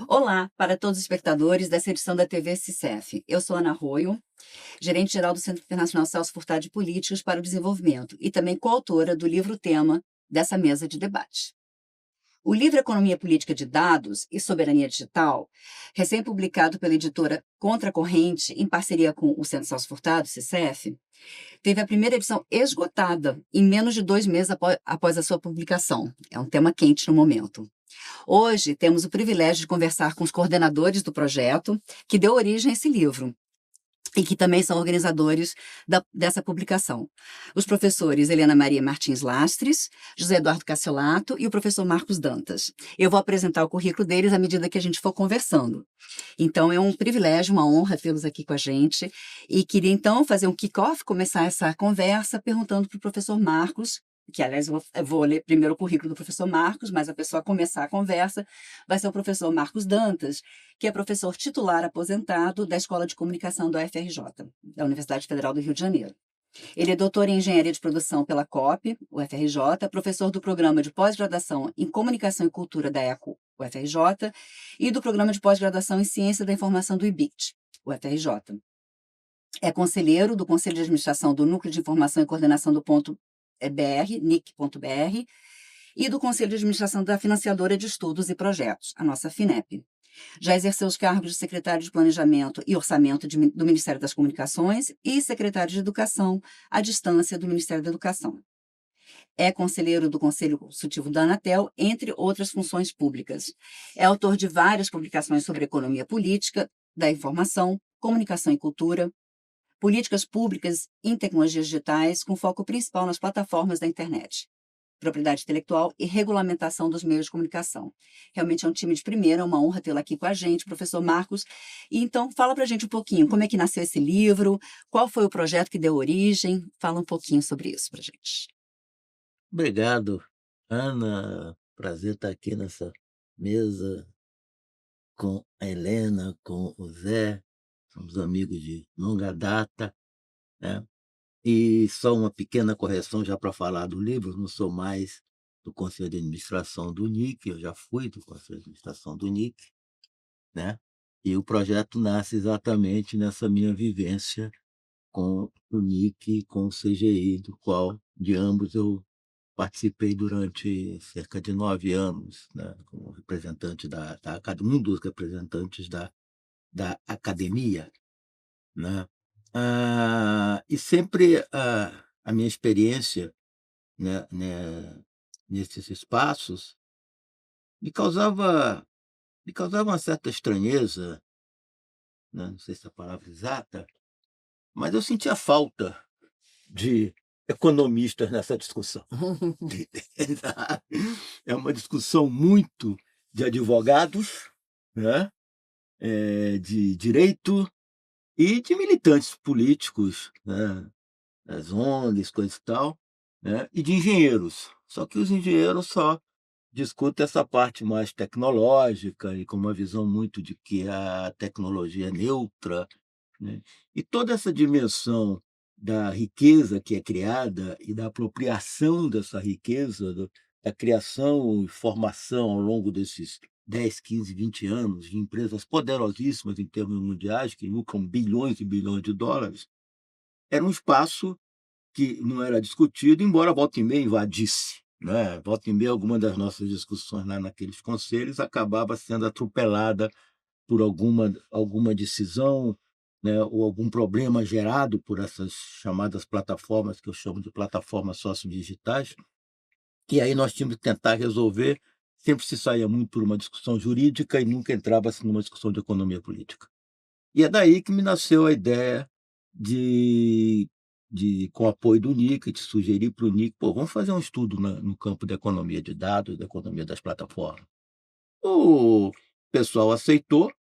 Olá para todos os espectadores dessa edição da TV CICEF. Eu sou Ana Arroio, gerente-geral do Centro Internacional Celso Furtado de Políticas para o Desenvolvimento e também coautora do livro-tema dessa mesa de debate. O livro Economia Política de Dados e Soberania Digital, recém-publicado pela editora Contracorrente, em parceria com o Centro Celso Furtado, CICEF, teve a primeira edição esgotada em menos de 2 meses após a sua publicação. É um tema quente no momento. Hoje temos o privilégio de conversar com os coordenadores do projeto que deu origem a esse livro e que também são organizadores dessa publicação. Os professores Helena Maria Martins Lastres, José Eduardo Cassiolato e o professor Marcos Dantas. Eu vou apresentar o currículo deles à medida que a gente for conversando. Então, é um privilégio, uma honra tê-los aqui com a gente. E queria, então, fazer um kick-off, começar essa conversa perguntando para o professor Marcos, que, aliás, eu vou ler primeiro o currículo do professor Marcos, mas a pessoa a começar a conversa vai ser o professor Marcos Dantas, que é professor titular aposentado da Escola de Comunicação do UFRJ, da Universidade Federal do Rio de Janeiro. Ele é doutor em Engenharia de Produção pela COP, UFRJ, professor do Programa de Pós-Graduação em Comunicação e Cultura da ECO, UFRJ, e do Programa de Pós-Graduação em Ciência da Informação do IBICT, UFRJ. É conselheiro do Conselho de Administração do Núcleo de Informação e Coordenação do Ponto BR, NIC.br, e do Conselho de Administração da Financiadora de Estudos e Projetos, a nossa FINEP. Já exerceu os cargos de secretário de Planejamento e Orçamento do Ministério das Comunicações e secretário de Educação, à distância do Ministério da Educação. É conselheiro do Conselho Consultivo da Anatel, entre outras funções públicas. É autor de várias publicações sobre economia política, da informação, comunicação e cultura, políticas públicas em tecnologias digitais, com foco principal nas plataformas da internet, propriedade intelectual e regulamentação dos meios de comunicação. Realmente é um time de primeira, é uma honra tê-lo aqui com a gente, professor Marcos. E então, fala para a gente um pouquinho, como é que nasceu esse livro, qual foi o projeto que deu origem, fala um pouquinho sobre isso para a gente. Obrigado, Ana. Prazer estar aqui nessa mesa com a Helena, com o Zé, somos amigos de longa data, né. E só uma pequena correção já para falar do livro, eu não sou mais do conselho de administração do NIC, eu já fui do conselho de administração do NIC, né. E o projeto nasce exatamente nessa minha vivência com o NIC e com o CGI, do qual de ambos eu participei durante cerca de 9 anos, né, como representante da acad um dos representantes da academia, né. E sempre a minha experiência, nesses espaços me causava uma certa estranheza, né, não sei se é a palavra exata, mas eu sentia falta de economistas nessa discussão. É uma discussão muito de advogados, né, de direito e de militantes políticos, né, das ONGs, coisa e tal, né, e de engenheiros. Só que os engenheiros só discutem essa parte mais tecnológica e com uma visão muito de que a tecnologia é neutra, né. E toda essa dimensão da riqueza que é criada e da apropriação dessa riqueza, da criação e formação ao longo desses 10, 15, 20 anos de empresas poderosíssimas em termos mundiais, que lucram bilhões e bilhões de dólares, era um espaço que não era discutido, embora volta e meia invadisse, né, volta e meia alguma das nossas discussões lá naqueles conselhos acabava sendo atropelada por alguma decisão, né, ou algum problema gerado por essas chamadas plataformas, que eu chamo de plataformas sociodigitais, e aí nós tínhamos que tentar resolver, sempre se saía muito por uma discussão jurídica e nunca entrava-se numa discussão de economia política. E é daí que me nasceu a ideia de com o apoio do NIC, de sugerir para o NIC: "Pô, vamos fazer um estudo no campo da economia de dados, da economia das plataformas". O pessoal aceitou,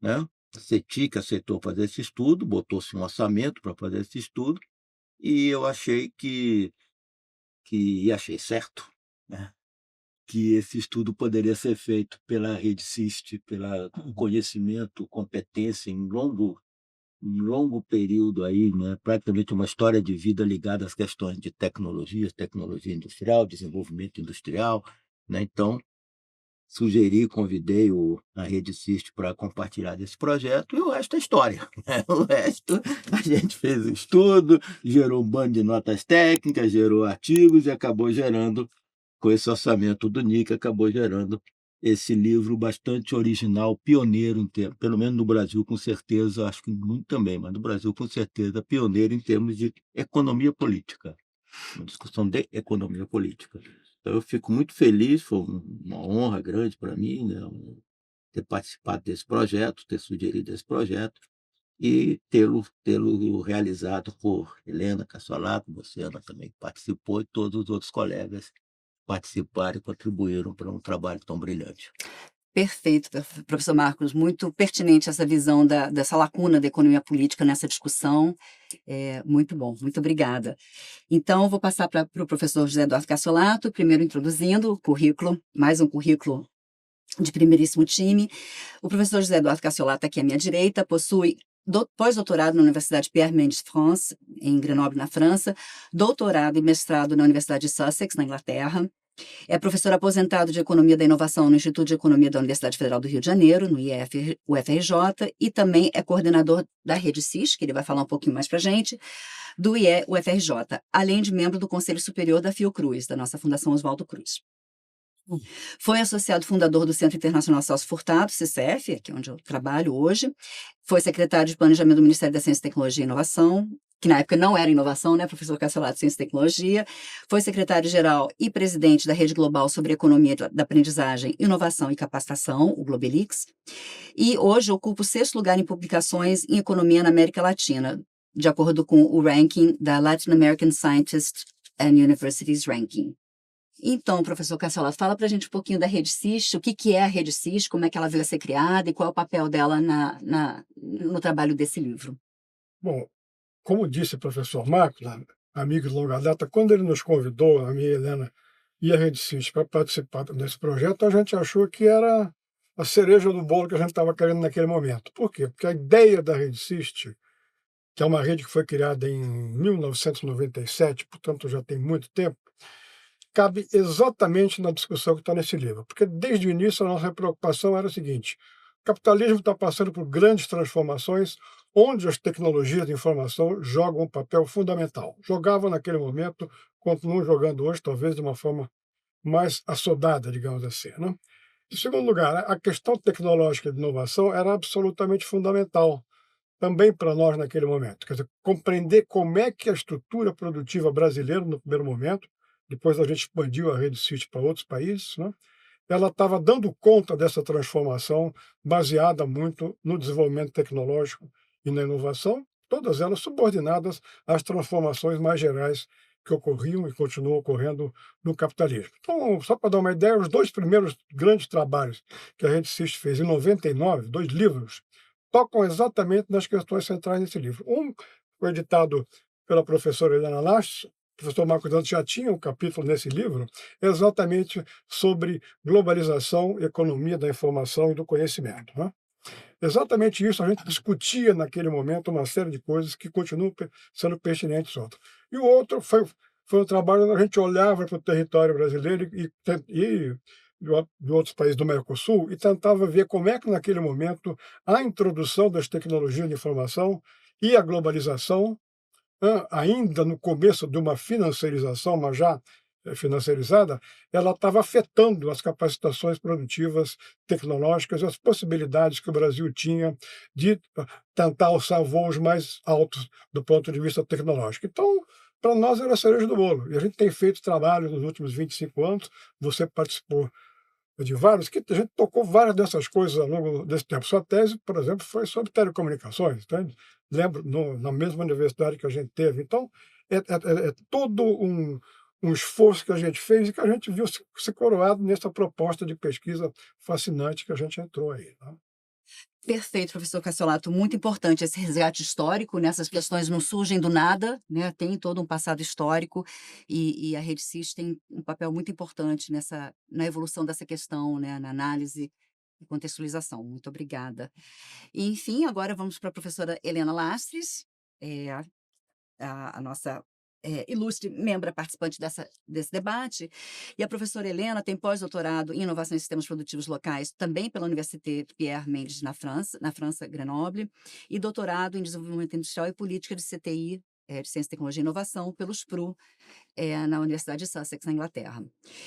né, a CETIC aceitou fazer esse estudo, botou-se um orçamento para fazer esse estudo, e eu achei achei certo, né, que esse estudo poderia ser feito pela rede CIST, pela conhecimento, competência em longo um longo período aí, né, praticamente uma história de vida ligada às questões de tecnologia, tecnologia industrial, desenvolvimento industrial, né, então sugeri, convidei a Rede Siste para compartilhar desse projeto e o resto é história, né, o resto a gente fez o estudo, gerou um bando de notas técnicas, gerou artigos e acabou gerando, com esse orçamento do NIC, acabou gerando esse livro bastante original, pioneiro em termos, pelo menos no Brasil, com certeza, acho que no mundo também, mas no Brasil, com certeza, pioneiro em termos de economia política, uma discussão de economia política. Então, eu fico muito feliz, foi uma honra grande para mim, né, ter participado desse projeto, ter sugerido esse projeto e tê-lo realizado por Helena Cassolato, você, Ana, também que participou, e todos os outros colegas participaram e contribuíram para um trabalho tão brilhante. Perfeito, professor Marcos, muito pertinente essa visão dessa lacuna da economia política nessa discussão. Muito bom, muito obrigada. Então, vou passar para o professor José Eduardo Cassolato, primeiro introduzindo o currículo, mais um currículo de primeiríssimo time. O professor José Eduardo Cassolato, aqui à minha direita, possui pós-doutorado na Universidade Pierre Mendès France, em Grenoble, na França, doutorado e mestrado na Universidade de Sussex, na Inglaterra. É professor aposentado de Economia da Inovação no Instituto de Economia da Universidade Federal do Rio de Janeiro, no UFRJ, e também é coordenador da Rede CIS, que ele vai falar um pouquinho mais para a gente, do IE-UFRJ, além de membro do Conselho Superior da Fiocruz, da nossa Fundação Oswaldo Cruz. Foi associado fundador do Centro Internacional Celso Furtado, CCF, aqui onde eu trabalho hoje. Foi secretário de Planejamento do Ministério da Ciência, Tecnologia e Inovação, que na época não era inovação, né, professor Cassolato, Ciência e Tecnologia. Foi secretário-geral e presidente da Rede Global sobre Economia da Aprendizagem, Inovação e Capacitação, o Globelix. E hoje ocupa o 6º lugar em publicações em economia na América Latina, de acordo com o ranking da Latin American Scientists and Universities Ranking. Então, professor Cassolato, fala para a gente um pouquinho da Rede CIS, o que é a Rede CIS, como é que ela veio a ser criada e qual é o papel dela no trabalho desse livro. Bom, como disse o professor Marcos, amigo de longa data, quando ele nos convidou, a minha Helena e a Rede CIS, para participar desse projeto, a gente achou que era a cereja do bolo que a gente estava querendo naquele momento. Por quê? Porque a ideia da Rede CIS, que é uma rede que foi criada em 1997, portanto já tem muito tempo, cabe exatamente na discussão que está nesse livro. Porque desde o início a nossa preocupação era a seguinte: o capitalismo está passando por grandes transformações, onde as tecnologias de informação jogam um papel fundamental. Jogavam naquele momento, continuam jogando hoje, talvez de uma forma mais assodada, digamos assim, né? Em segundo lugar, a questão tecnológica de inovação era absolutamente fundamental também para nós naquele momento. Quer dizer, compreender como é que a estrutura produtiva brasileira, no primeiro momento, depois a gente expandiu a rede CIT para outros países, né? Ela estava dando conta dessa transformação baseada muito no desenvolvimento tecnológico e na inovação, todas elas subordinadas às transformações mais gerais que ocorriam e continuam ocorrendo no capitalismo. Então, só para dar uma ideia, os 2 primeiros grandes trabalhos que a Rede CIS fez em 99, 2 livros, tocam exatamente nas questões centrais desse livro. Um foi editado pela professora Helena Lastos, o professor Marcos Dantas já tinha um capítulo nesse livro, exatamente sobre globalização, economia da informação e do conhecimento, né? Exatamente isso, a gente discutia naquele momento uma série de coisas que continuam sendo pertinentes outras. E o outro foi um trabalho onde a gente olhava para o território brasileiro e de outros países do Mercosul e tentava ver como é que naquele momento a introdução das tecnologias de informação e a globalização, ainda no começo de uma financiarização, mas já financiarizada, ela estava afetando as capacitações produtivas tecnológicas e as possibilidades que o Brasil tinha de tentar alçar voos mais altos do ponto de vista tecnológico. Então, para nós era a cereja do bolo. E a gente tem feito trabalho nos últimos 25 anos, você participou de vários, que a gente tocou várias dessas coisas ao longo desse tempo. Sua tese, por exemplo, foi sobre telecomunicações, entende? Lembro, na mesma universidade que a gente teve. Então, é todo um esforço que a gente fez e que a gente viu se coroado nessa proposta de pesquisa fascinante que a gente entrou aí, né? Perfeito, professor Cassolato, muito importante esse resgate histórico, né? Essas questões não surgem do nada, né? Tem todo um passado histórico e a Rede CIS tem um papel muito importante na evolução dessa questão, né? Na análise e contextualização. Muito obrigada. E, enfim, agora vamos para a professora Helena Lastres, a nossa ilustre membra participante desse debate. E a professora Helena tem pós-doutorado em inovação em sistemas produtivos locais, também pela Université Pierre Mendes, na França, Grenoble, e doutorado em desenvolvimento industrial e política de CTI, de Ciência, Tecnologia e Inovação, pelo SPRU, na Universidade de Sussex, na Inglaterra.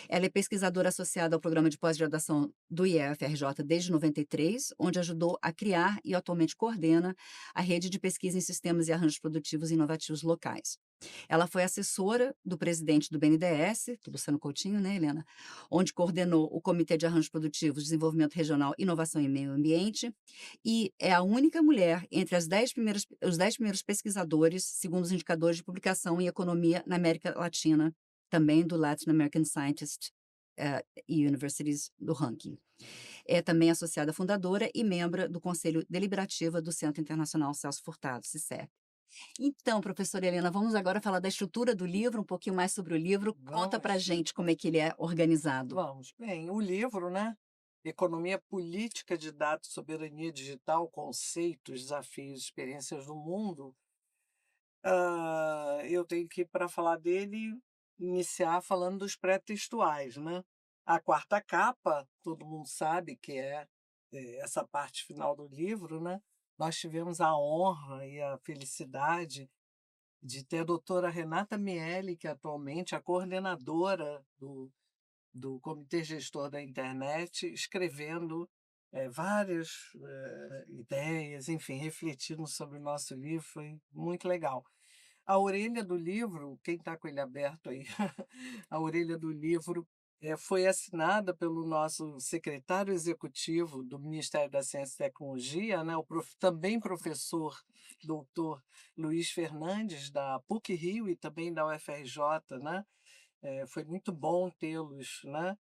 Ela é pesquisadora associada ao programa de pós-graduação do IEFRJ desde 93, onde ajudou a criar e atualmente coordena a rede de pesquisa em sistemas e arranjos produtivos e inovativos locais. Ela foi assessora do presidente do BNDES, do Luciano Coutinho, né, Helena? Onde coordenou o Comitê de Arranjos Produtivos, Desenvolvimento Regional, Inovação e Meio Ambiente, e é a única mulher entre os 10 primeiros pesquisadores, segundo os indicadores de publicação em economia na América Latina, também do Latin American Scientist Universities do ranking. É também associada fundadora e membro do Conselho Deliberativo do Centro Internacional Celso Furtado, CICEP. Então, professora Helena, vamos agora falar da estrutura do livro, um pouquinho mais sobre o livro. Conta pra Vamos, gente como é que ele é organizado. vamos. Bem, o livro, né? Economia Política de Dados, Soberania Digital, Conceitos, Desafios e Experiências do Mundo. Eu tenho que, para falar dele, iniciar falando dos pré-textuais, né? A quarta capa, todo mundo sabe que é essa parte final do livro, né? Nós tivemos a honra e a felicidade de ter a doutora Renata Miele, que atualmente é a coordenadora do Comitê Gestor da Internet, escrevendo várias ideias, enfim, refletindo sobre o nosso livro, foi muito legal. A orelha do livro, quem está com ele aberto aí, a orelha do livro foi assinada pelo nosso secretário executivo do Ministério da Ciência e Tecnologia, né, também professor doutor Luiz Fernandes, da PUC-Rio e também da UFRJ, né? Foi muito bom tê-los, né,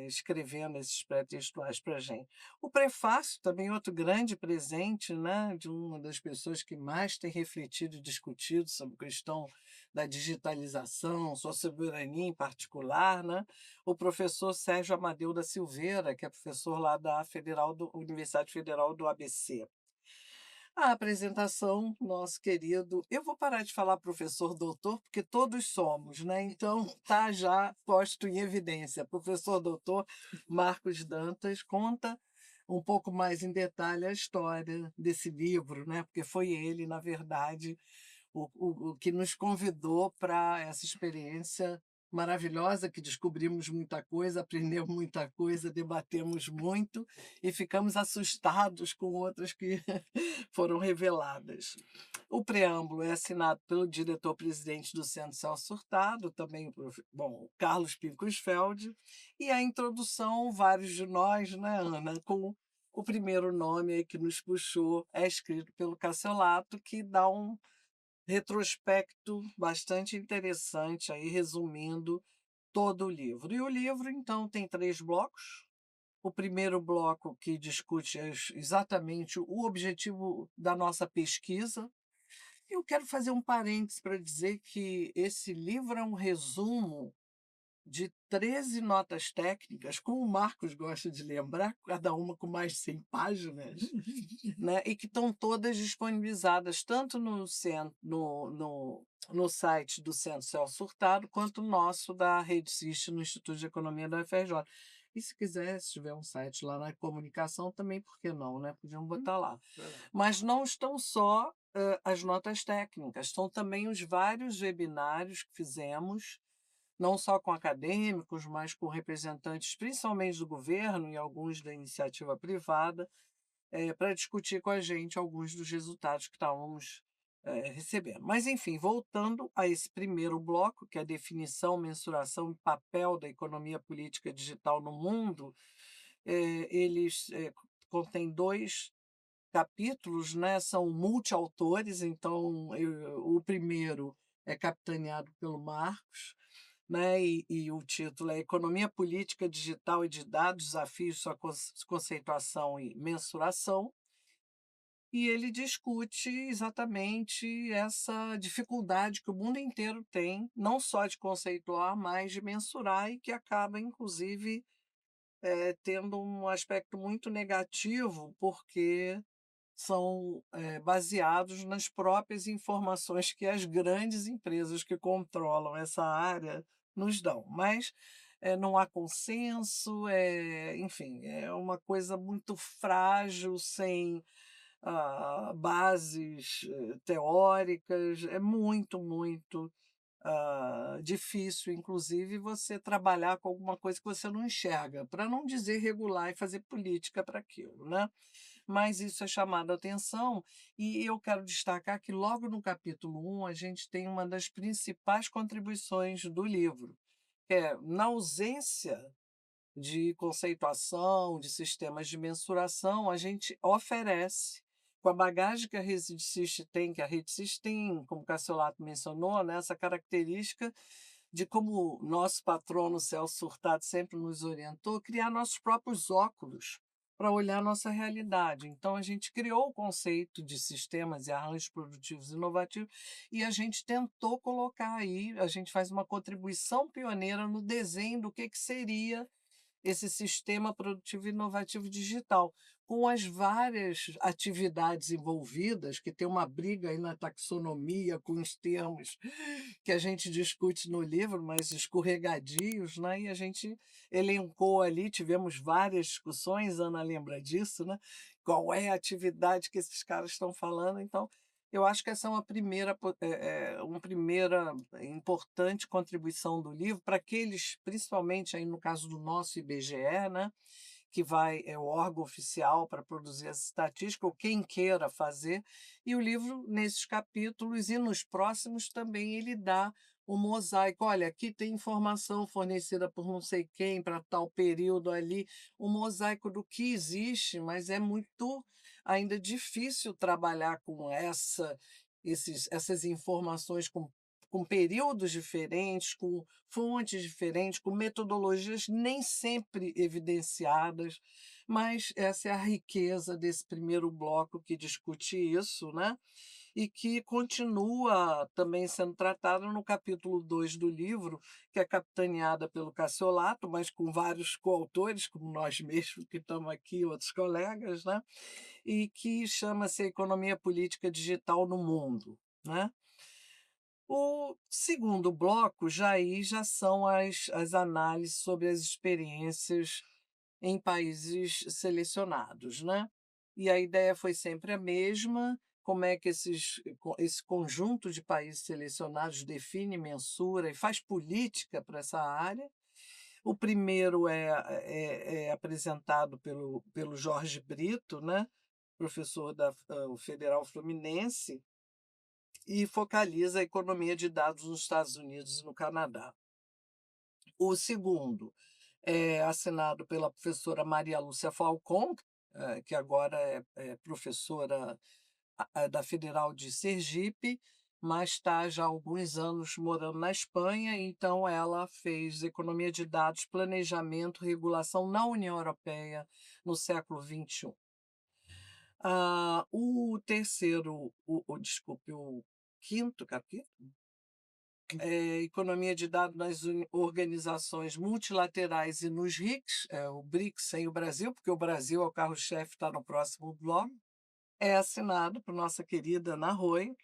escrevendo esses pré-textuais para a gente. O prefácio também é outro grande presente, né, de uma das pessoas que mais tem refletido e discutido sobre a questão da digitalização, sua soberania em particular, né, o professor Sérgio Amadeu da Silveira, que é professor lá da Universidade Federal do ABC. A apresentação, nosso querido. Eu vou parar de falar professor doutor, porque todos somos, né? Então, tá já posto em evidência. Professor doutor Marcos Dantas conta um pouco mais em detalhe a história desse livro, né? Porque foi ele, na verdade, o que nos convidou para essa experiência maravilhosa, que descobrimos muita coisa, aprendemos muita coisa, debatemos muito e ficamos assustados com outras que foram reveladas. O preâmbulo é assinado pelo diretor-presidente do Centro Celso Furtado, também o Carlos Pinkusfeld, e a introdução, vários de nós, né, Ana, com o primeiro nome aí que nos puxou, é escrito pelo Cassiolato, que dá um retrospecto bastante interessante, aí resumindo todo o livro. E o livro, então, tem 3 blocos. O primeiro bloco que discute exatamente o objetivo da nossa pesquisa. Eu quero fazer um parênteses para dizer que esse livro é um resumo de 13 notas técnicas, como o Marcos gosta de lembrar, cada uma com mais de 100 páginas, né? E que estão todas disponibilizadas tanto no site do Centro Celso Furtado, quanto no nosso da Rede CIST, no Instituto de Economia da UFRJ. E se quiser, se tiver um site lá na comunicação, também, por que não, né? Podiam botar lá. Mas não estão só as notas técnicas, estão também os vários webinários que fizemos, não só com acadêmicos, mas com representantes, principalmente do governo e alguns da iniciativa privada, para discutir com a gente alguns dos resultados que estávamos recebendo. Mas, enfim, voltando a esse primeiro bloco, que é a definição, mensuração e papel da economia política digital no mundo, eles contêm 2 capítulos, né? São multiautores, então o primeiro é capitaneado pelo Marcos, né? E o título é Economia Política Digital e de Dados, Desafios, sua conceituação e mensuração. E ele discute exatamente essa dificuldade que o mundo inteiro tem, não só de conceituar, mas de mensurar, e que acaba, inclusive, tendo um aspecto muito negativo, porque são, baseados nas próprias informações que as grandes empresas que controlam essa área nos dão. Mas, não há consenso, enfim, é uma coisa muito frágil, sem, bases, teóricas. É muito, muito, difícil, inclusive, você trabalhar com alguma coisa que você não enxerga, para não dizer regular e fazer política para aquilo, né. Mas isso é chamado a atenção, e eu quero destacar que logo no capítulo 1 a gente tem uma das principais contribuições do livro, que é, na ausência de conceituação, de sistemas de mensuração, a gente oferece, com a bagagem que a Rede Siste tem, que a Rede Siste tem, como o Cassiolato mencionou, né, essa característica de, como o nosso patrono Celso Furtado sempre nos orientou, criar nossos próprios óculos para olhar a nossa realidade. Então, a gente criou o conceito de sistemas e arranjos produtivos inovativos, e a gente tentou colocar aí, a gente faz uma contribuição pioneira no desenho do que seria esse sistema produtivo inovativo digital, com as várias atividades envolvidas, que tem uma briga aí na taxonomia com os termos que a gente discute no livro, mas escorregadios, né? E a gente elencou ali, tivemos várias discussões, Ana lembra disso, né? Qual é a atividade que esses caras estão falando? Então, eu acho que essa é uma primeira importante contribuição do livro para aqueles, principalmente aí no caso do nosso IBGE, né, que é o órgão oficial para produzir essa estatística, ou quem queira fazer. E o livro, nesses capítulos e nos próximos também, ele dá um mosaico. Olha, aqui tem informação fornecida por não sei quem para tal período ali, um mosaico do que existe, mas é muito ainda difícil trabalhar com essas informações com períodos diferentes, com fontes diferentes, com metodologias nem sempre evidenciadas, mas essa é a riqueza desse primeiro bloco que discute isso, né? E que continua também sendo tratada no capítulo 2 do livro, que é capitaneada pelo Cassiolato, mas com vários coautores, como nós mesmos que estamos aqui, outros colegas, né? E que chama-se Economia Política Digital no Mundo, né? O segundo bloco já são as análises sobre as experiências em países selecionados, né. E a ideia foi sempre a mesma, como é que esse conjunto de países selecionados define, mensura e faz política para essa área. O primeiro é apresentado pelo Jorge Brito, né, professor da Federal Fluminense, e focaliza a economia de dados nos Estados Unidos e no Canadá. O segundo é assinado pela professora Maria Lúcia Falcon, que agora é professora da Federal de Sergipe, mas está já há alguns anos morando na Espanha, então ela fez Economia de Dados, Planejamento, Regulação na União Europeia no século XXI. O terceiro, desculpe, o quinto capítulo, Economia de Dados nas organizações multilaterais e nos RICs, o BRICS sem o Brasil, porque o Brasil é o carro-chefe, está no próximo bloco, é assinado por nossa querida Ana Roy,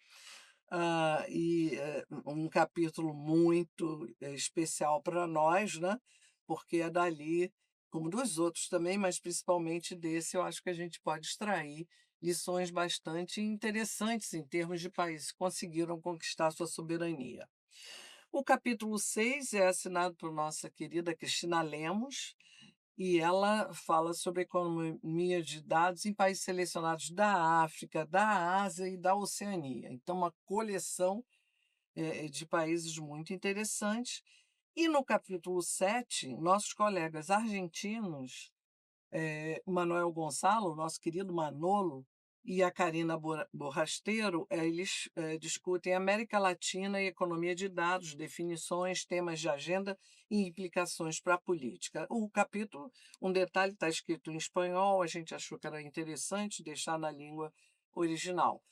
um capítulo muito especial para nós, né? Porque é dali, como dos outros também, mas principalmente desse, eu acho que a gente pode extrair lições bastante interessantes em termos de países que conseguiram conquistar sua soberania. O capítulo 6 é assinado por nossa querida Cristina Lemos, e ela fala sobre economia de dados em países selecionados da África, da Ásia e da Oceania. Então, uma coleção de países muito interessantes. E no capítulo 7, nossos colegas argentinos, Manuel Gonçalo, nosso querido Manolo, e a Karina Borrasteiro, eles discutem América Latina e economia de dados, definições, temas de agenda e implicações para a política. O capítulo, um detalhe, está escrito em espanhol, a gente achou que era interessante deixar na língua original.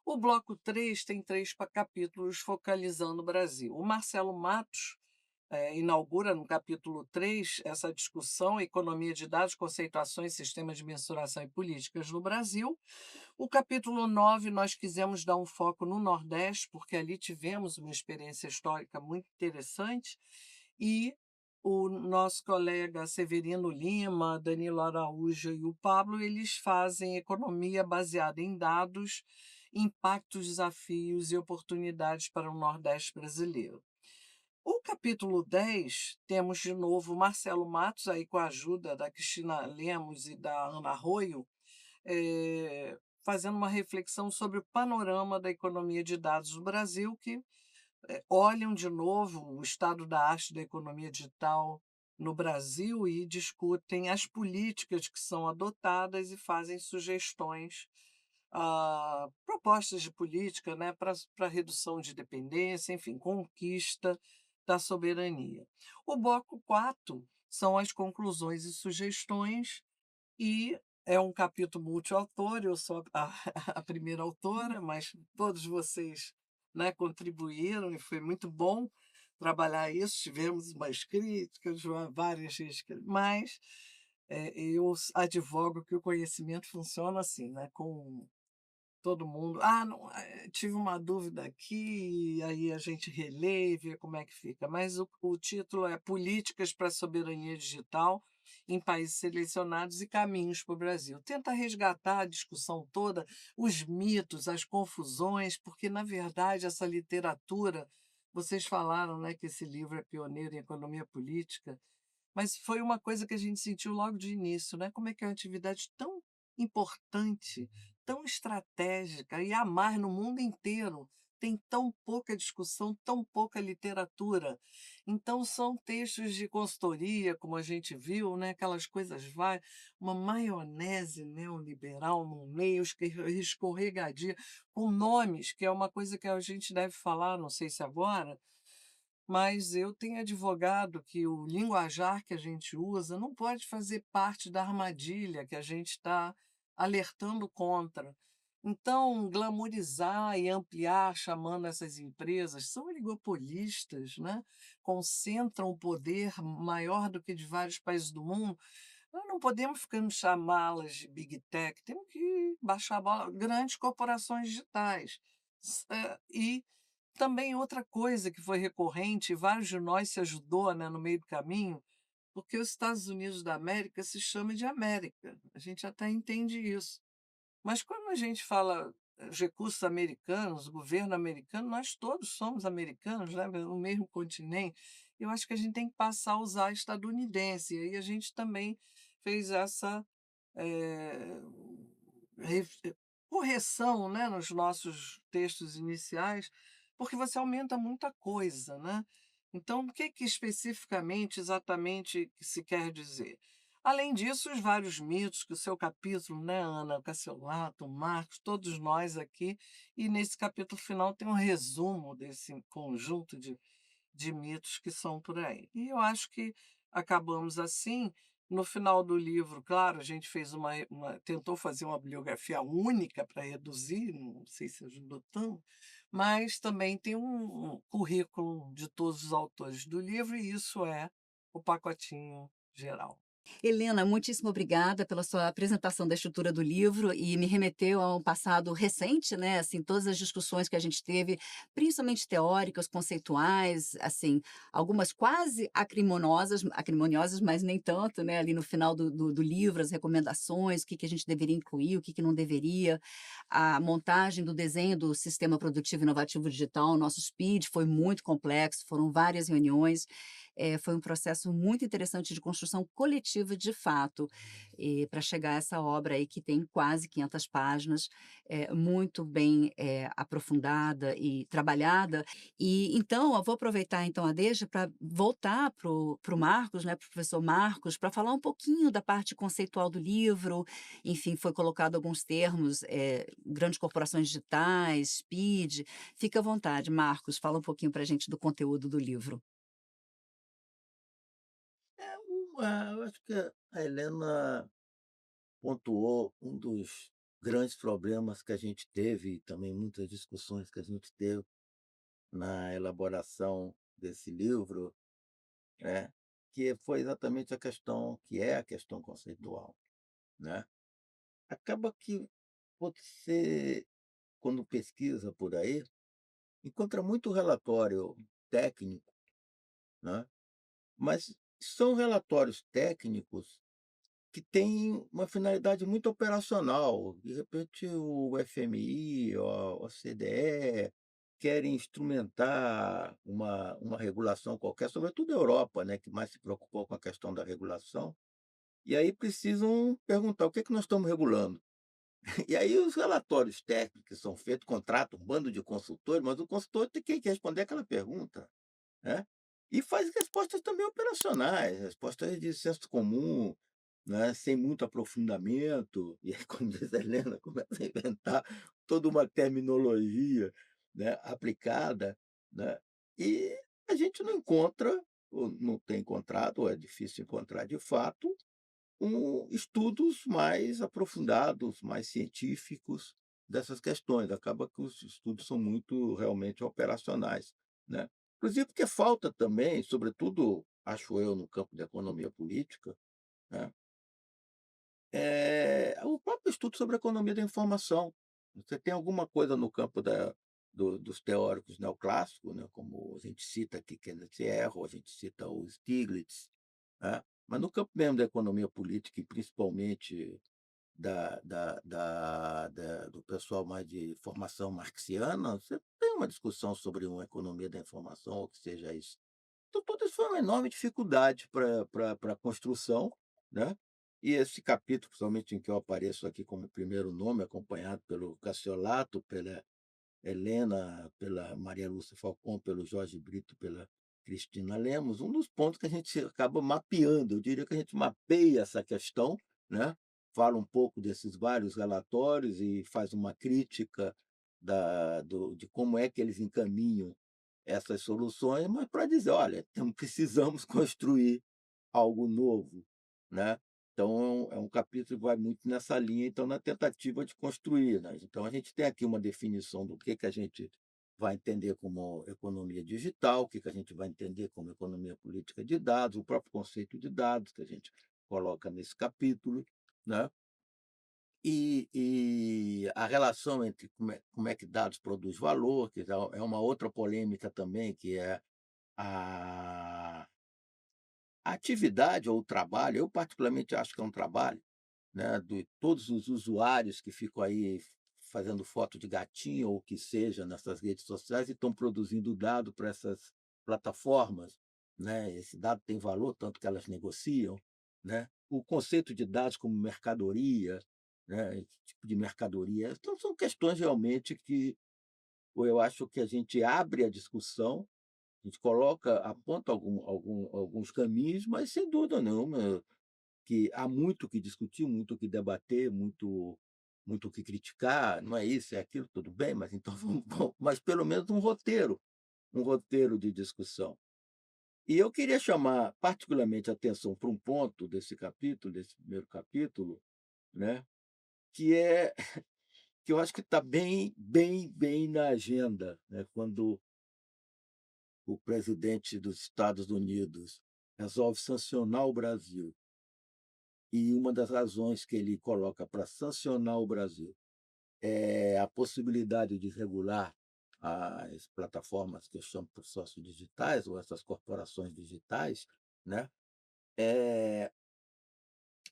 O bloco 3 tem 3 capítulos focalizando o Brasil. O Marcelo Matos inaugura no capítulo 3 essa discussão, economia de dados, conceituações, sistemas de mensuração e políticas no Brasil. O capítulo 9 nós quisemos dar um foco no Nordeste, porque ali tivemos uma experiência histórica muito interessante, e o nosso colega Severino Lima, Danilo Araújo e o Pablo, eles fazem economia baseada em dados, impactos, desafios e oportunidades para o Nordeste brasileiro. O capítulo 10 temos de novo Marcelo Matos, aí com a ajuda da Cristina Lemos e da Ana Arroio, fazendo uma reflexão sobre o panorama da economia de dados no Brasil, que olham de novo o estado da arte da economia digital no Brasil e discutem as políticas que são adotadas e fazem sugestões, propostas de política, né, para redução de dependência, enfim, conquista da soberania. O bloco 4 são as conclusões e sugestões, e é um capítulo multiautor, eu sou a primeira autora, mas todos vocês, né, contribuíram e foi muito bom trabalhar isso. Tivemos umas críticas, várias críticas, mas eu advogo que o conhecimento funciona assim, né, com todo mundo. Ah, não, tive uma dúvida aqui, e aí a gente relê e vê como é que fica. Mas o título é Políticas para a Soberania Digital em Países Selecionados e Caminhos para o Brasil. Tenta resgatar a discussão toda, os mitos, as confusões, porque, na verdade, essa literatura, vocês falaram, né, que esse livro é pioneiro em economia política, mas foi uma coisa que a gente sentiu logo de início, né? Como é que é uma atividade tão importante, tão estratégica e a mais no mundo inteiro tem tão pouca discussão, tão pouca literatura. Então são textos de consultoria, como a gente viu, né? Aquelas coisas vai, uma maionese neoliberal no meio, escorregadia, com nomes, que é uma coisa que a gente deve falar, não sei se agora, mas eu tenho advogado que o linguajar que a gente usa não pode fazer parte da armadilha que a gente está alertando contra. Então, glamorizar e ampliar, chamando essas empresas, são oligopolistas, né? Concentram o poder maior do que de vários países do mundo. Nós não podemos ficar chamá-las de Big Tech, temos que baixar a bola. Grandes corporações digitais. E também outra coisa que foi recorrente, e vários de nós se ajudou, né, no meio do caminho, porque os Estados Unidos da América se chama de América, a gente até entende isso. Mas quando a gente fala os recursos americanos, o governo americano, nós todos somos americanos, né, no mesmo continente. Eu acho que a gente tem que passar a usar estadunidense. E aí a gente também fez essa eh, ref correção, né, nos nossos textos iniciais, porque você aumenta muita coisa, né. Então, o que que especificamente, exatamente, que se quer dizer? Além disso, os vários mitos que o seu capítulo, né, Ana Cassiolato, Marcos, todos nós aqui, e nesse capítulo final tem um resumo desse conjunto de mitos que são por aí. E eu acho que acabamos assim. No final do livro, claro, a gente fez tentou fazer uma bibliografia única para reduzir, não sei se ajudou tanto, mas também tem um currículo de todos os autores do livro, e isso é o pacotinho geral. Helena, muitíssimo obrigada pela sua apresentação da estrutura do livro e me remeteu a um passado recente, né, assim, todas as discussões que a gente teve, principalmente teóricas, conceituais, assim, algumas quase acrimoniosas, mas nem tanto, né, ali no final do livro, as recomendações, o que que a gente deveria incluir, o que que não deveria, a montagem do desenho do Sistema Produtivo Inovativo Digital, o nosso SPID, foi muito complexo, foram várias reuniões, foi um processo muito interessante de construção coletiva de fato, para chegar a essa obra aí que tem quase 500 páginas, muito bem, aprofundada e trabalhada. E então eu vou aproveitar então a deixa para voltar para o Marcos, né, para o professor Marcos, para falar um pouquinho da parte conceitual do livro. Enfim, foi colocado alguns termos, grandes corporações digitais, SPID. Fica à vontade, Marcos, fala um pouquinho para a gente do conteúdo do livro. Eu acho que a Helena pontuou um dos grandes problemas que a gente teve, e também muitas discussões que a gente teve na elaboração desse livro, é, que foi exatamente a questão que é a questão conceitual, né. Acaba que você, quando pesquisa por aí, encontra muito relatório técnico, né, mas são relatórios técnicos que têm uma finalidade muito operacional. De repente o FMI, a OCDE querem instrumentar uma regulação qualquer, sobretudo a Europa, né, que mais se preocupou com a questão da regulação, e aí precisam perguntar: "O que é que nós estamos regulando?". E aí os relatórios técnicos que são feitos, contratam um bando de consultores, mas o consultor tem que responder aquela pergunta, né. E faz respostas também operacionais, respostas de senso comum, né, sem muito aprofundamento, e aí, como diz a Helena, começa a inventar toda uma terminologia, né, aplicada, né, e a gente não encontra, ou não tem encontrado, ou é difícil encontrar de fato, estudos mais aprofundados, mais científicos dessas questões. Acaba que os estudos são muito realmente operacionais, né. Inclusive porque falta também, sobretudo, acho eu, no campo da economia política, né, o próprio estudo sobre a economia da informação. Você tem alguma coisa no campo dos teóricos neoclássicos, né, como a gente cita aqui Kenneth Arrow, a gente cita o Stiglitz, né, mas no campo mesmo da economia política e principalmente do pessoal mais de formação marxiana, você tem uma discussão sobre uma economia da informação, ou que seja isso. Então, tudo isso foi uma enorme dificuldade para a construção, né, e esse capítulo, principalmente em que eu apareço aqui como primeiro nome, acompanhado pelo Cassiolato, pela Helena, pela Maria Lúcia Falcão, pelo Jorge Brito, pela Cristina Lemos, um dos pontos que a gente acaba mapeando, eu diria que a gente mapeia essa questão, né, fala um pouco desses vários relatórios e faz uma crítica de como é que eles encaminham essas soluções, mas para dizer: "Olha, precisamos construir algo novo", né. Então é um capítulo que vai muito nessa linha, então na tentativa de construir, né. Então a gente tem aqui uma definição do que a gente vai entender como economia digital, o que a gente vai entender como economia política de dados, o próprio conceito de dados que a gente coloca nesse capítulo, né. E a relação entre como é que dados produz valor, que é uma outra polêmica também, que é a a atividade ou o trabalho, eu particularmente acho que é um trabalho, né, de todos os usuários que ficam aí fazendo foto de gatinho ou o que seja nessas redes sociais e estão produzindo dado para essas plataformas, né, esse dado tem valor, tanto que elas negociam, né. O conceito de dados como mercadoria, né, que tipo de mercadoria, então são questões realmente que eu acho que a gente abre a discussão, a gente coloca aponta alguns caminhos, mas sem dúvida nenhuma que há muito o que discutir, muito o que debater, muito o que criticar, não é isso, é aquilo, tudo bem, mas então vamos mas pelo menos um roteiro de discussão. E eu queria chamar particularmente a atenção para um ponto desse capítulo, desse primeiro capítulo, né, que é que eu acho que está bem, bem, bem na agenda, né, quando o presidente dos Estados Unidos resolve sancionar o Brasil, e uma das razões que ele coloca para sancionar o Brasil é a possibilidade de regular as plataformas que eu chamo por sócios digitais ou essas corporações digitais, né,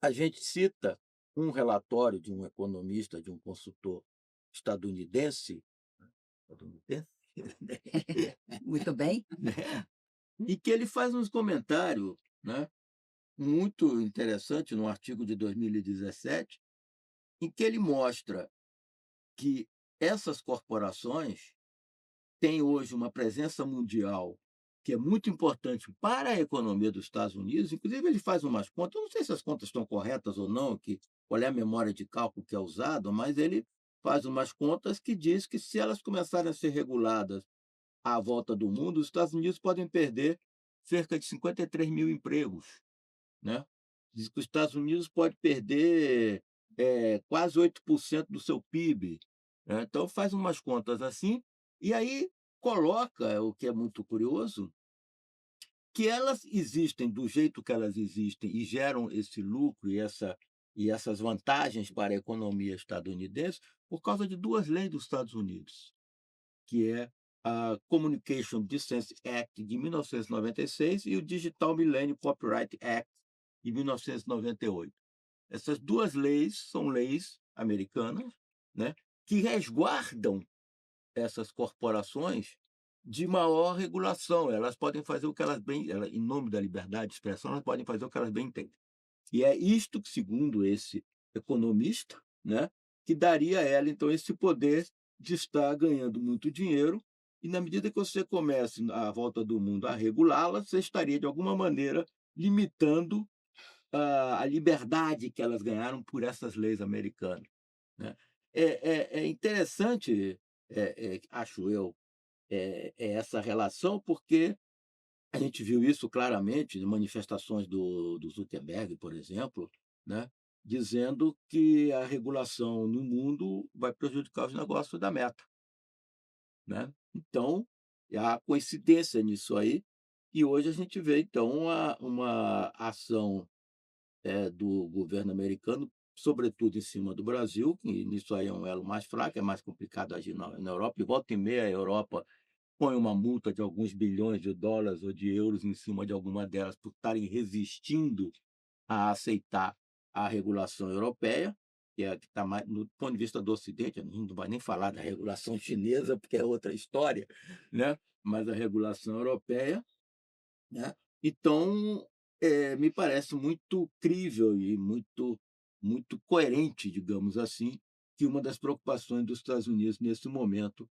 a gente cita um relatório de um economista, de um consultor estadunidense, estadunidense? Muito bem. E que ele faz uns comentários, né, muito interessante num artigo de 2017, em que ele mostra que essas corporações têm hoje uma presença mundial que é muito importante para a economia dos Estados Unidos. Inclusive ele faz umas contas, eu não sei se as contas estão corretas ou não, qual é a memória de cálculo que é usada, mas ele faz umas contas que diz que se elas começarem a ser reguladas à volta do mundo, os Estados Unidos podem perder cerca de 53.000 empregos, né. Diz que os Estados Unidos pode perder, quase 8% do seu PIB, né. Então faz umas contas assim, e aí coloca, o que é muito curioso, que elas existem do jeito que elas existem e geram esse lucro e essas vantagens para a economia estadunidense por causa de 2 leis dos Estados Unidos, que é a Communication Decency Act de 1996 e o Digital Millennium Copyright Act de 1998. Essas 2 leis são leis americanas, né, que resguardam essas corporações de maior regulação. Elas podem fazer o que em nome da liberdade de expressão, elas podem fazer o que elas bem entendem. E é isto que, segundo esse economista, né, que daria a ela, então, esse poder de estar ganhando muito dinheiro, e na medida que você comece à volta do mundo a regulá-la, você estaria, de alguma maneira, limitando a liberdade que elas ganharam por essas leis americanas, né. É interessante, acho eu, essa relação, porque a gente viu isso claramente em manifestações do Zuckerberg, por exemplo, né, dizendo que a regulação no mundo vai prejudicar os negócios da Meta, né. Então, há coincidência nisso aí, e hoje a gente vê então uma ação, do governo americano, sobretudo em cima do Brasil, que nisso aí é um elo mais fraco, é mais complicado agir na Europa, e volta e meia a Europa põe uma multa de alguns bilhões de dólares ou de euros em cima de alguma delas por estarem resistindo a aceitar a regulação europeia, que é a que está mais no ponto de vista do Ocidente, a gente não vai nem falar da regulação chinesa, porque é outra história, né, mas a regulação europeia, né. Então, me parece muito crível e muito coerente, digamos assim, que uma das preocupações dos Estados Unidos nesse momento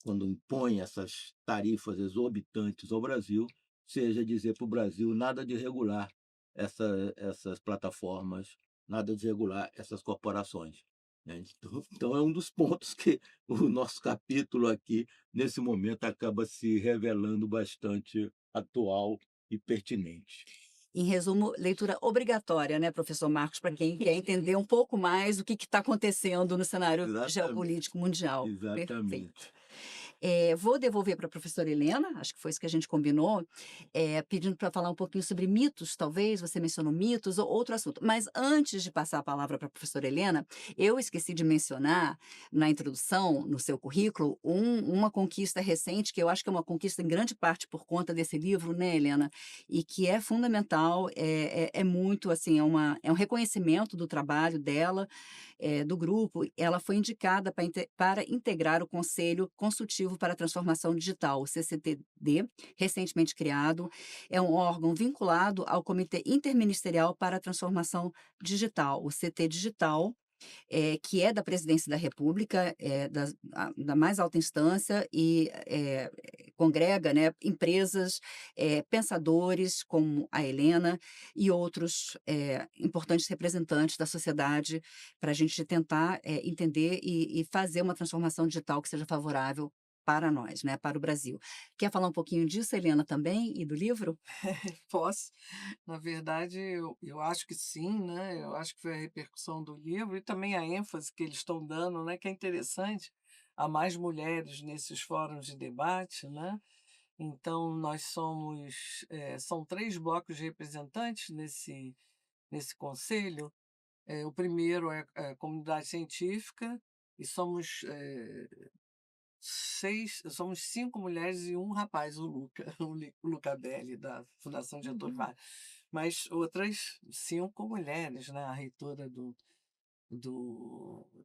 quando impõe essas tarifas exorbitantes ao Brasil, seja dizer para o Brasil nada de regular essas plataformas, nada de regular essas corporações, né. Então é um dos pontos que o nosso capítulo aqui, nesse momento, acaba se revelando bastante atual e pertinente. Em resumo, leitura obrigatória, né, professor Marcos, para quem quer entender um pouco mais o que está acontecendo no cenário Exatamente, geopolítico mundial. Perfeito. exatamente. Vou devolver para a professora Helena, acho que foi isso que a gente combinou, pedindo para falar um pouquinho sobre mitos, talvez, você mencionou mitos ou outro assunto. Mas antes de passar a palavra para a professora Helena, eu esqueci de mencionar na introdução, no seu currículo, uma conquista recente, que eu acho que é uma conquista em grande parte por conta desse livro, né, Helena? E que é fundamental, é muito, assim, é um reconhecimento do trabalho dela, do grupo. Ela foi indicada para integrar o Conselho Consultivo para a Transformação Digital, o CCTD, recentemente criado. É um órgão vinculado ao Comitê Interministerial para a Transformação Digital, o CT Digital, que é da Presidência da República, da mais alta instância, e congrega, né, empresas, pensadores como a Helena e outros importantes representantes da sociedade, para a gente tentar entender e fazer uma transformação digital que seja favorável para nós, né, para o Brasil. Quer falar um pouquinho disso, Helena, também, e do livro? Posso. Na verdade, eu acho que sim, né, eu acho que foi a repercussão do livro e também a ênfase que eles estão dando, né, que é interessante, há mais mulheres nesses fóruns de debate, né, então nós são 3 blocos de representantes nesse conselho. O primeiro é a comunidade científica e somos 5 mulheres e um rapaz, o Luca, o Luca Belli, da Fundação Getúlio Vargas. Mas outras 5 mulheres, né? A reitora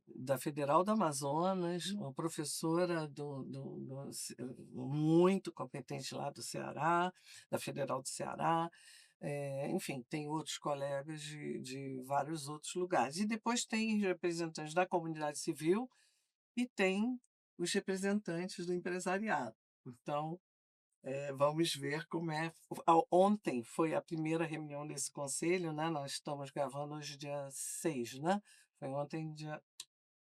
da Federal do Amazonas, uma professora muito competente lá do Ceará, da Federal do Ceará. Enfim, tem outros colegas de vários outros lugares. E depois tem representantes da comunidade civil e tem os representantes do empresariado. Então, vamos ver como é. Ontem foi a primeira reunião desse conselho, né? Nós estamos gravando hoje, dia 6, né? Foi ontem, dia.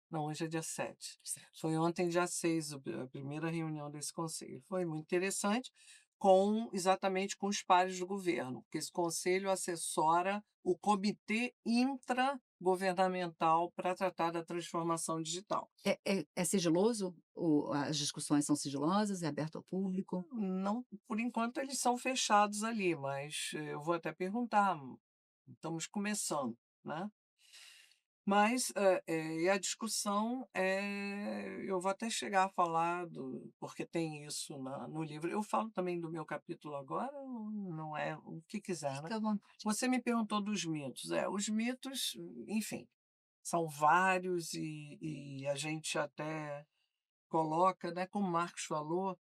Não, hoje é dia 7. Foi ontem, dia 6, a primeira reunião desse conselho. Foi muito interessante, exatamente com os pares do governo, porque esse conselho assessora o Comitê governamental para tratar da transformação digital. É sigiloso? As discussões são sigilosas? É aberto ao público? Não, por enquanto eles são fechados ali, mas eu vou até perguntar, estamos começando, né? Mas, e a discussão, eu vou até chegar a falar porque tem isso no livro. Eu falo também do meu capítulo agora ou não é? O que quiser, né? Fica à vontade. Você me perguntou dos mitos. Os mitos, enfim, são vários e a gente até coloca, né, como o Marcos falou,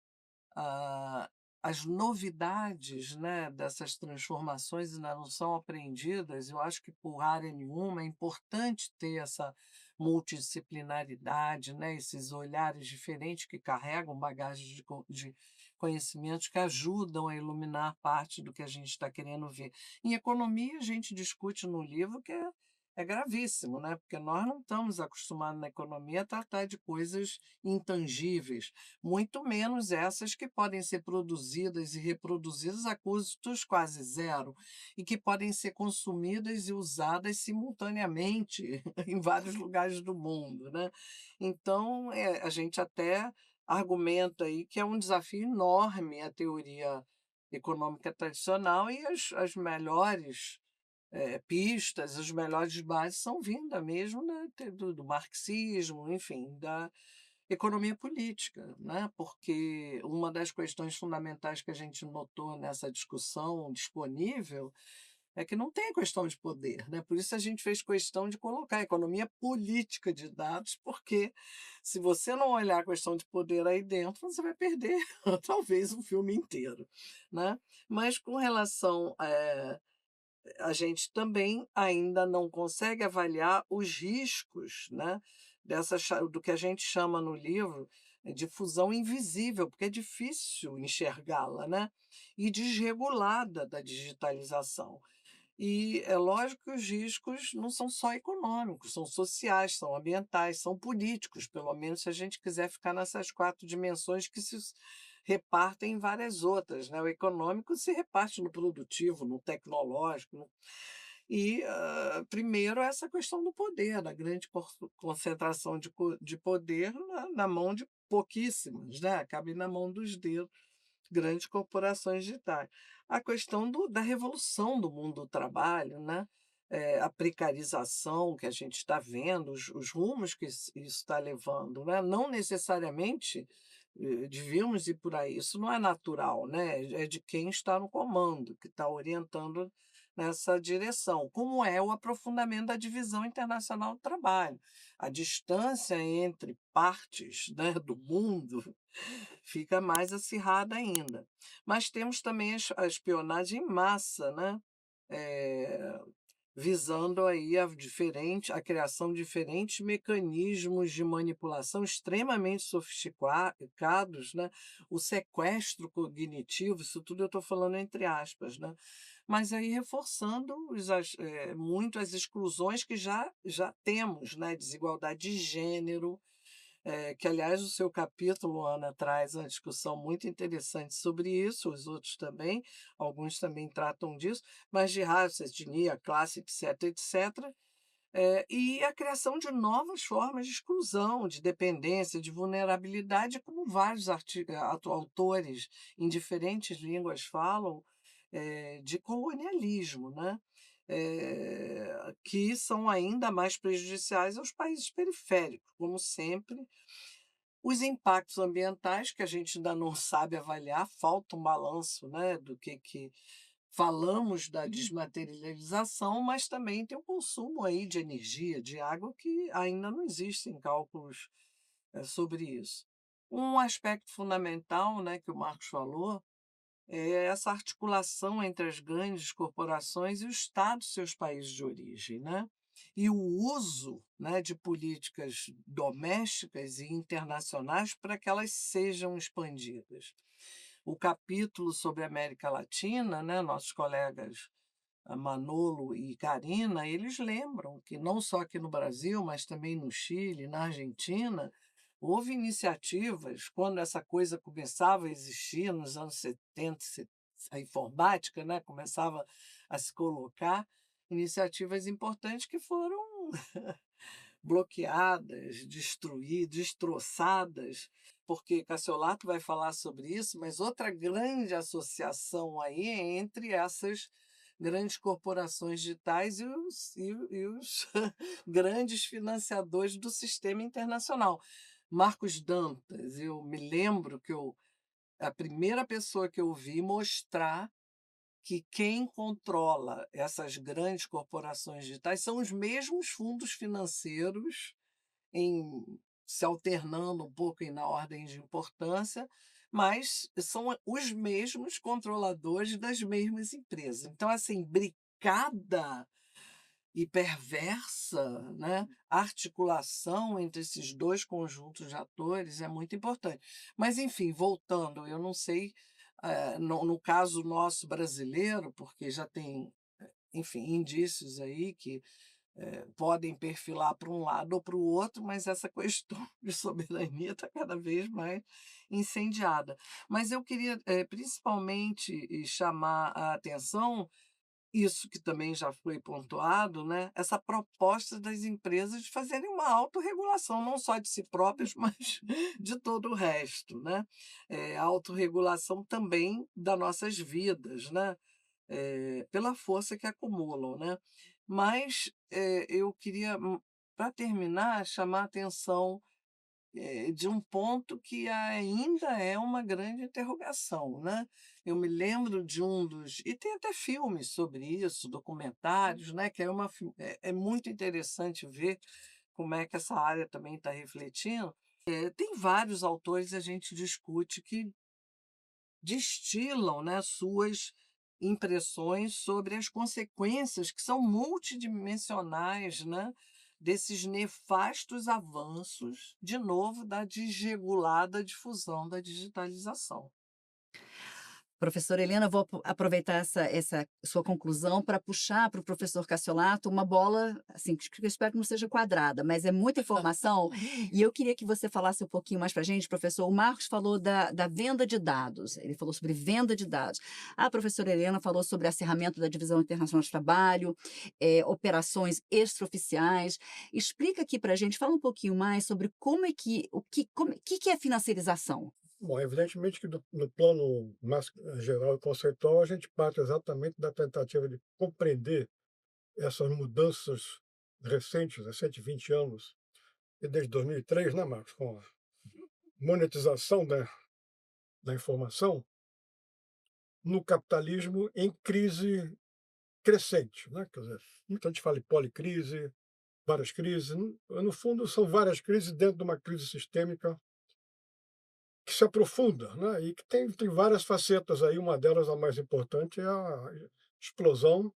ah, as novidades, né, dessas transformações ainda não são apreendidas. Eu acho que por área nenhuma é importante ter essa multidisciplinaridade, né, esses olhares diferentes que carregam bagagens de conhecimentos que ajudam a iluminar parte do que a gente está querendo ver. Em economia, a gente discute no livro que é gravíssimo, né? Porque nós não estamos acostumados na economia a tratar de coisas intangíveis, muito menos essas que podem ser produzidas e reproduzidas a custos quase zero e que podem ser consumidas e usadas simultaneamente em vários lugares do mundo, né. Então, a gente até argumenta aí que é um desafio enorme a teoria econômica tradicional e as melhores, pistas, as melhores bases são vindas mesmo do marxismo, enfim, da economia política, né, porque uma das questões fundamentais que a gente notou nessa discussão disponível é que não tem questão de poder, né, por isso a gente fez questão de colocar a economia política de dados, porque se você não olhar a questão de poder aí dentro, você vai perder talvez um filme inteiro, né. Mas com relação, a gente também ainda não consegue avaliar os riscos, né, do que a gente chama no livro, de fusão invisível, porque é difícil enxergá-la, né, e desregulada da digitalização. E é lógico que os riscos não são só econômicos, são sociais, são ambientais, são políticos, pelo menos se a gente quiser ficar nessas 4 dimensões que repartem em várias outras, né. O econômico se reparte no produtivo, no tecnológico, e, primeiro essa questão do poder, da grande concentração de poder na mão de pouquíssimas, né, cabe na mão dos dedos, grandes corporações digitais. A questão da revolução do mundo do trabalho, né, a precarização que a gente está vendo, os rumos que isso está levando, né, não necessariamente, devíamos ir por aí, isso não é natural, né, é de quem está no comando, que está orientando nessa direção, como é o aprofundamento da divisão internacional do trabalho. A distância entre partes, né, do mundo fica mais acirrada ainda. Mas temos também a espionagem em massa, né, eh, visando aí a criação de diferentes mecanismos de manipulação extremamente sofisticados, né, o sequestro cognitivo, isso tudo eu estou falando entre aspas, né, mas aí reforçando muito as exclusões que já temos, né, desigualdade de gênero, que aliás o seu capítulo, Ana, traz uma discussão muito interessante sobre isso, os outros também, alguns também tratam disso, mas de raça, etnia, classe, etc, etc. E a criação de novas formas de exclusão, de dependência, de vulnerabilidade, como vários autores em diferentes línguas falam, de colonialismo, né? Que são ainda mais prejudiciais aos países periféricos, como sempre. Os impactos ambientais, que a gente ainda não sabe avaliar, falta um balanço, né, do que falamos da desmaterialização, mas também tem o consumo aí de energia, de água, que ainda não existem cálculos, sobre isso. Um aspecto fundamental, né, que o Marcos falou, é essa articulação entre as grandes corporações e o Estado, seus países de origem, né? E o uso, né, de políticas domésticas e internacionais para que elas sejam expandidas. O capítulo sobre a América Latina, né, nossos colegas Manolo e Karina, eles lembram que não só aqui no Brasil, mas também no Chile, na Argentina, houve iniciativas, quando essa coisa começava a existir nos anos 70, a informática, né, começava a se colocar, iniciativas importantes que foram foram bloqueadas, destroçadas, porque Cassiolato vai falar sobre isso, mas outra grande associação aí é entre essas grandes corporações digitais e os grandes financiadores do sistema internacional. Marcos Dantas, eu me lembro que a primeira pessoa que eu vi mostrar que quem controla essas grandes corporações digitais são os mesmos fundos financeiros, em se alternando um pouco na ordem de importância, mas são os mesmos controladores das mesmas empresas. Então, assim, bricada e perversa, né, articulação entre esses 2 conjuntos de atores é muito importante. Mas, enfim, voltando, eu não sei, no caso nosso brasileiro, porque já tem, enfim, indícios aí que podem perfilar para um lado ou para o outro, mas essa questão de soberania está cada vez mais incendiada. Mas eu queria, principalmente, chamar a atenção, isso que também já foi pontuado, né, essa proposta das empresas de fazerem uma autorregulação, não só de si próprias, mas de todo o resto, né. A autorregulação também das nossas vidas, né, pela força que acumulam, né. Mas, eu queria, para terminar, chamar a atenção, de um ponto que ainda é uma grande interrogação, né. Eu me lembro de um dos e tem até filmes sobre isso, documentários, né, que é muito interessante ver como é que essa área também está refletindo. Tem vários autores, a gente discute, que destilam, né, suas impressões sobre as consequências que são multidimensionais, né, desses nefastos avanços, de novo, da desregulada difusão da digitalização. Professora Helena, eu vou aproveitar essa sua conclusão para puxar para o professor Cassiolato uma bola, assim, que eu espero que não seja quadrada, mas é muita informação, e eu queria que você falasse um pouquinho mais para a gente, professor. O Marcos falou da venda de dados, ele falou sobre venda de dados. A professora Helena falou sobre acerramento da Divisão Internacional de Trabalho, operações extraoficiais. Explica aqui para a gente, fala um pouquinho mais sobre como é que, que é financiarização? Bom, evidentemente que no plano mais geral e conceitual, a gente parte exatamente da tentativa de compreender essas mudanças recentes, 20 anos, e desde 2003, né, Marcos, com a monetização da informação, no capitalismo em crise crescente, né? Quer dizer, muita gente fala em policrise, várias crises. No fundo, são várias crises dentro de uma crise sistêmica que se aprofunda, né? E que tem várias facetas aí. Uma delas, a mais importante, é a explosão,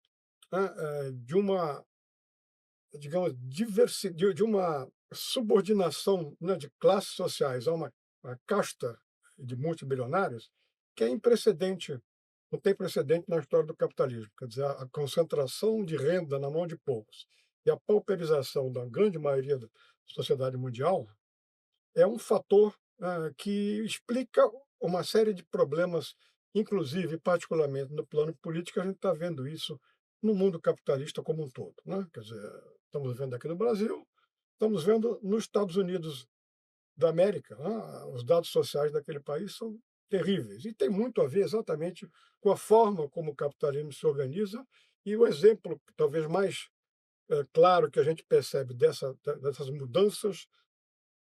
né, de uma, digamos, de uma subordinação, né, de classes sociais a uma casta de multibilionários que é imprecedente, não tem precedente na história do capitalismo. Quer dizer, a concentração de renda na mão de poucos e a pauperização da grande maioria da sociedade mundial é um fator, que explica uma série de problemas, inclusive, particularmente no plano político. A gente está vendo isso no mundo capitalista como um todo, né? Quer dizer, estamos vendo aqui no Brasil, estamos vendo nos Estados Unidos da América, né? Os dados sociais daquele país são terríveis e tem muito a ver exatamente com a forma como o capitalismo se organiza. E o exemplo talvez mais claro que a gente percebe dessas mudanças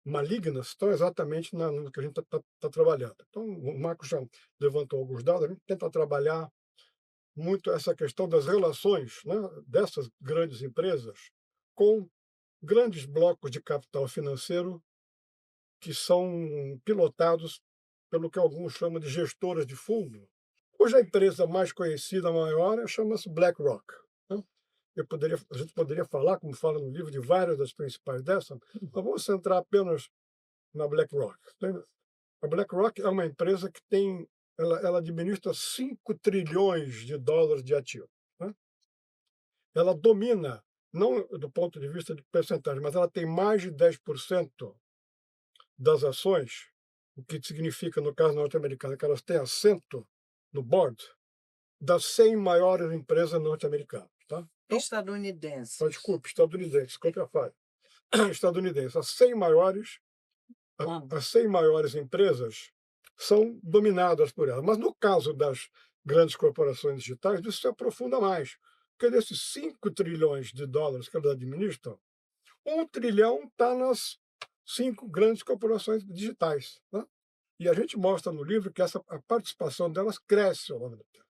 malignas estão exatamente no que a gente está trabalhando. Então, o Marcos já levantou alguns dados. A gente tenta trabalhar muito essa questão das relações, né, dessas grandes empresas com grandes blocos de capital financeiro que são pilotados pelo que alguns chamam de gestoras de fundo. Hoje a empresa mais conhecida, maior, chama-se BlackRock, né? A gente poderia falar, como fala no livro, de várias das principais dessas, mas vamos centrar apenas na BlackRock. A BlackRock é uma empresa que ela administra 5 trilhões de dólares de ativo, né? Ela domina, não do ponto de vista de percentagem, mas ela tem mais de 10% das ações, o que significa, no caso norte-americano, que elas têm assento no board das 100 maiores empresas norte-americanas. Tá? Então, desculpe, estadunidenses, desculpe a falha. Estadunidenses, Hum. as 100 maiores empresas são dominadas por ela. Mas no caso das grandes corporações digitais, isso se aprofunda mais. Porque desses 5 trilhões de dólares que elas administram, 1 trilhão está nas 5 grandes corporações digitais, né? E a gente mostra no livro que a participação delas cresce ao longo do tempo.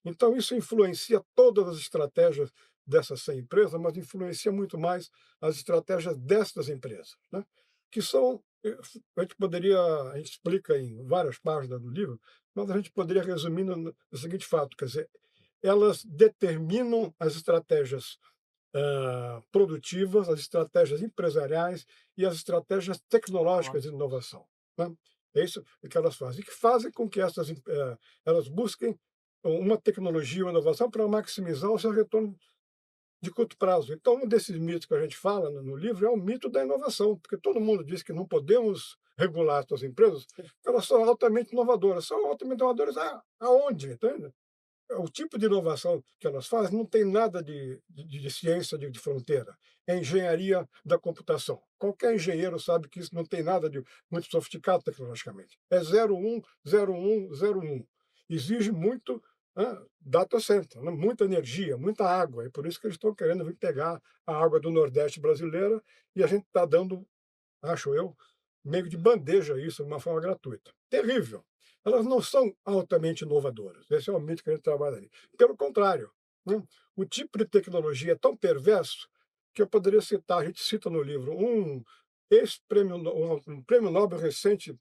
Então, isso influencia todas as estratégias dessas 100 empresas, mas influencia muito mais as estratégias dessas empresas, né? Que são, a gente explica em várias páginas do livro, mas a gente poderia resumir no seguinte fato, quer dizer, elas determinam as estratégias produtivas, as estratégias empresariais e as estratégias tecnológicas de inovação, né? É isso que elas fazem, e que fazem com que elas busquem uma tecnologia, uma inovação para maximizar o seu retorno de curto prazo. Então, um desses mitos que a gente fala no livro é o mito da inovação, porque todo mundo diz que não podemos regular essas empresas, porque elas são altamente inovadoras. São altamente inovadoras aonde? Entende? O tipo de inovação que elas fazem não tem nada de ciência de fronteira. É engenharia da computação. Qualquer engenheiro sabe que isso não tem nada de muito sofisticado tecnologicamente. É 01, 01, 01. Exige muito data center, né? Muita energia, muita água. E por isso que eles estão querendo vir pegar a água do Nordeste brasileira e a gente está dando, acho eu, meio de bandeja isso de uma forma gratuita. Terrível. Elas não são altamente inovadoras. Esse é o mito que a gente trabalha ali. Pelo contrário, né? O tipo de tecnologia é tão perverso que eu poderia citar, a gente cita no livro, um prêmio Nobel recente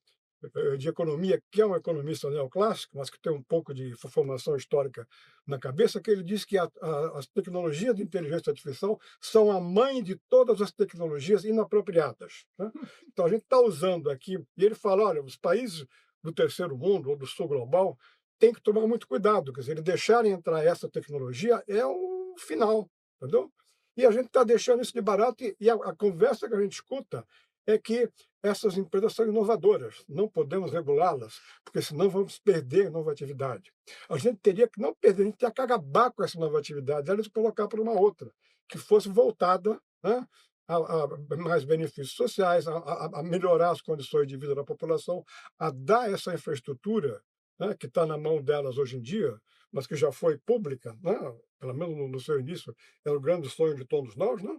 de economia, que é um economista neoclássico, mas que tem um pouco de formação histórica na cabeça, que ele diz que as tecnologias de inteligência artificial são a mãe de todas as tecnologias inapropriadas, né? Então a gente está usando aqui, e ele fala, olha, os países do terceiro mundo ou do sul global têm que tomar muito cuidado, quer dizer, eles deixarem entrar essa tecnologia é o final, entendeu? E a gente está deixando isso de barato e a conversa que a gente escuta é que essas empresas são inovadoras, não podemos regulá-las, porque senão vamos perder a inovatividade. A gente teria que não perder, a gente teria que acabar com essa inovatividade, ela colocar para uma outra, que fosse voltada, né, a mais benefícios sociais, a melhorar as condições de vida da população, a dar essa infraestrutura, né, que está na mão delas hoje em dia, mas que já foi pública, né, pelo menos no seu início, era o grande sonho de todos nós, né?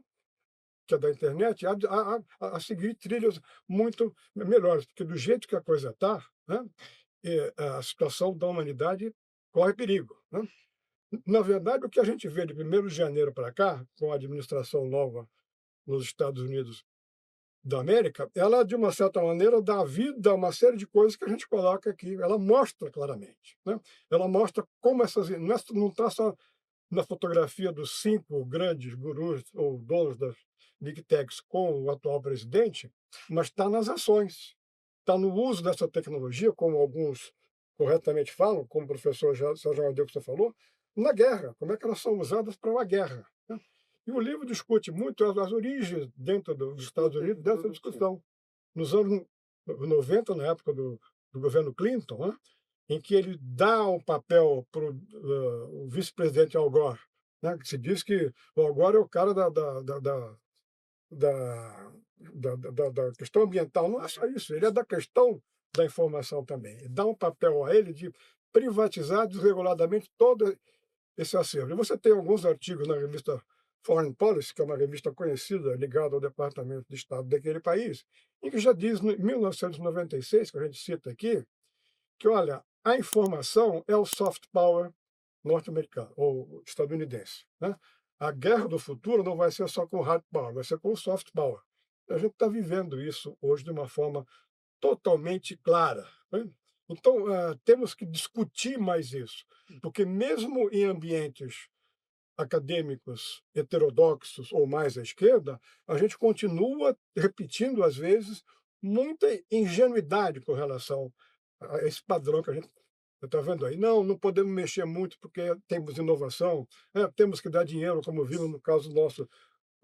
Que é da internet, a seguir trilhas muito melhores, porque do jeito que a coisa está, né, a situação da humanidade corre perigo, né? Na verdade, o que a gente vê de 1º de janeiro para cá, com a administração nova nos Estados Unidos da América, ela, de uma certa maneira, dá vida a uma série de coisas que a gente coloca aqui. Ela mostra claramente, né? Ela mostra como não está só na fotografia dos 5 grandes gurus ou donos das Big Techs com o atual presidente, mas está nas ações, está no uso dessa tecnologia, como alguns corretamente falam, como o professor Sérgio Amadeu que você falou, na guerra, como é que elas são usadas para uma guerra, né? E o livro discute muito as origens dentro dos Estados Unidos dessa discussão. Nos anos 90, na época do governo Clinton, né, em que ele dá um papel para o vice-presidente Al Gore, né, que se diz que o Al Gore é o cara da questão ambiental. Não é só isso, ele é da questão da informação também. Ele dá um papel a ele de privatizar desreguladamente todo esse acervo. E você tem alguns artigos na revista Foreign Policy, que é uma revista conhecida, ligada ao Departamento de Estado daquele país, em que já diz, em 1996, que a gente cita aqui, que, olha, a informação é o soft power norte-americano, ou estadunidense, né? A guerra do futuro não vai ser só com hard power, vai ser com soft power. A gente está vivendo isso hoje de uma forma totalmente clara, né? Então, temos que discutir mais isso, porque mesmo em ambientes acadêmicos heterodoxos ou mais à esquerda, a gente continua repetindo, às vezes, muita ingenuidade com relação a esse padrão que a gente está vendo aí. Não, não podemos mexer muito porque temos inovação, temos que dar dinheiro, como vimos no caso nosso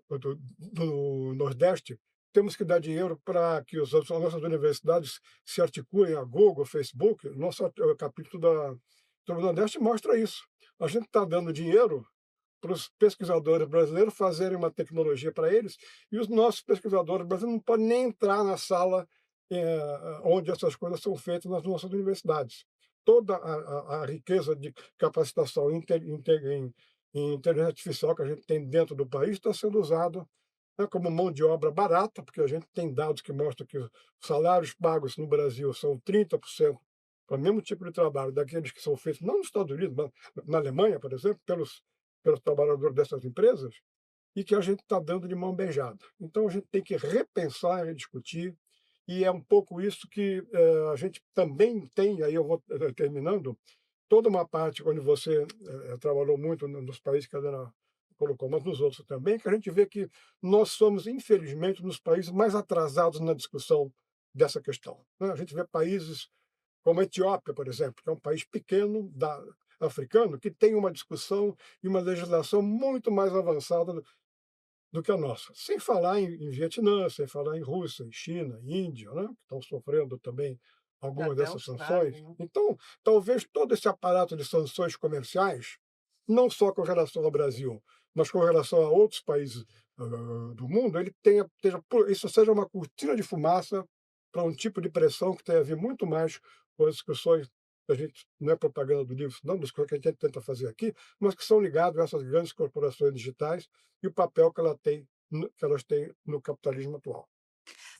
do Nordeste, temos que dar dinheiro para que as nossas universidades se articulem, a Google, a Facebook. Nosso capítulo do Nordeste mostra isso. A gente está dando dinheiro para os pesquisadores brasileiros fazerem uma tecnologia para eles, e os nossos pesquisadores brasileiros não podem nem entrar na sala onde essas coisas são feitas nas nossas universidades. Toda a riqueza de capacitação em inteligência artificial que a gente tem dentro do país está sendo usado, né, como mão de obra barata, porque a gente tem dados que mostram que os salários pagos no Brasil são 30% para o mesmo tipo de trabalho daqueles que são feitos não nos Estados Unidos, mas na Alemanha, por exemplo, pelos trabalhadores dessas empresas, e que a gente está dando de mão beijada. Então a gente tem que repensar e rediscutir, e é um pouco isso que a gente também tem, aí eu vou terminando, toda uma parte onde você trabalhou muito nos países que a Helena colocou, mas nos outros também, que a gente vê que nós somos, infelizmente, nos países mais atrasados na discussão dessa questão, né? A gente vê países como a Etiópia, por exemplo, que é um país pequeno, africano, que tem uma discussão e uma legislação muito mais avançada do que a nossa. Sem falar em Vietnã, sem falar em Rússia, em China, Índia, né, que estão sofrendo também algumas Até a dessas Austrália, sanções. né? Então, talvez todo esse aparato de sanções comerciais, não só com relação ao Brasil, mas com relação a outros países do mundo, isso seja uma cortina de fumaça para um tipo de pressão que tem a ver muito mais com as discussões que a gente, não é propaganda do livro, não, das coisas que a gente tenta fazer aqui, mas que são ligadas a essas grandes corporações digitais e o papel que elas têm no capitalismo atual.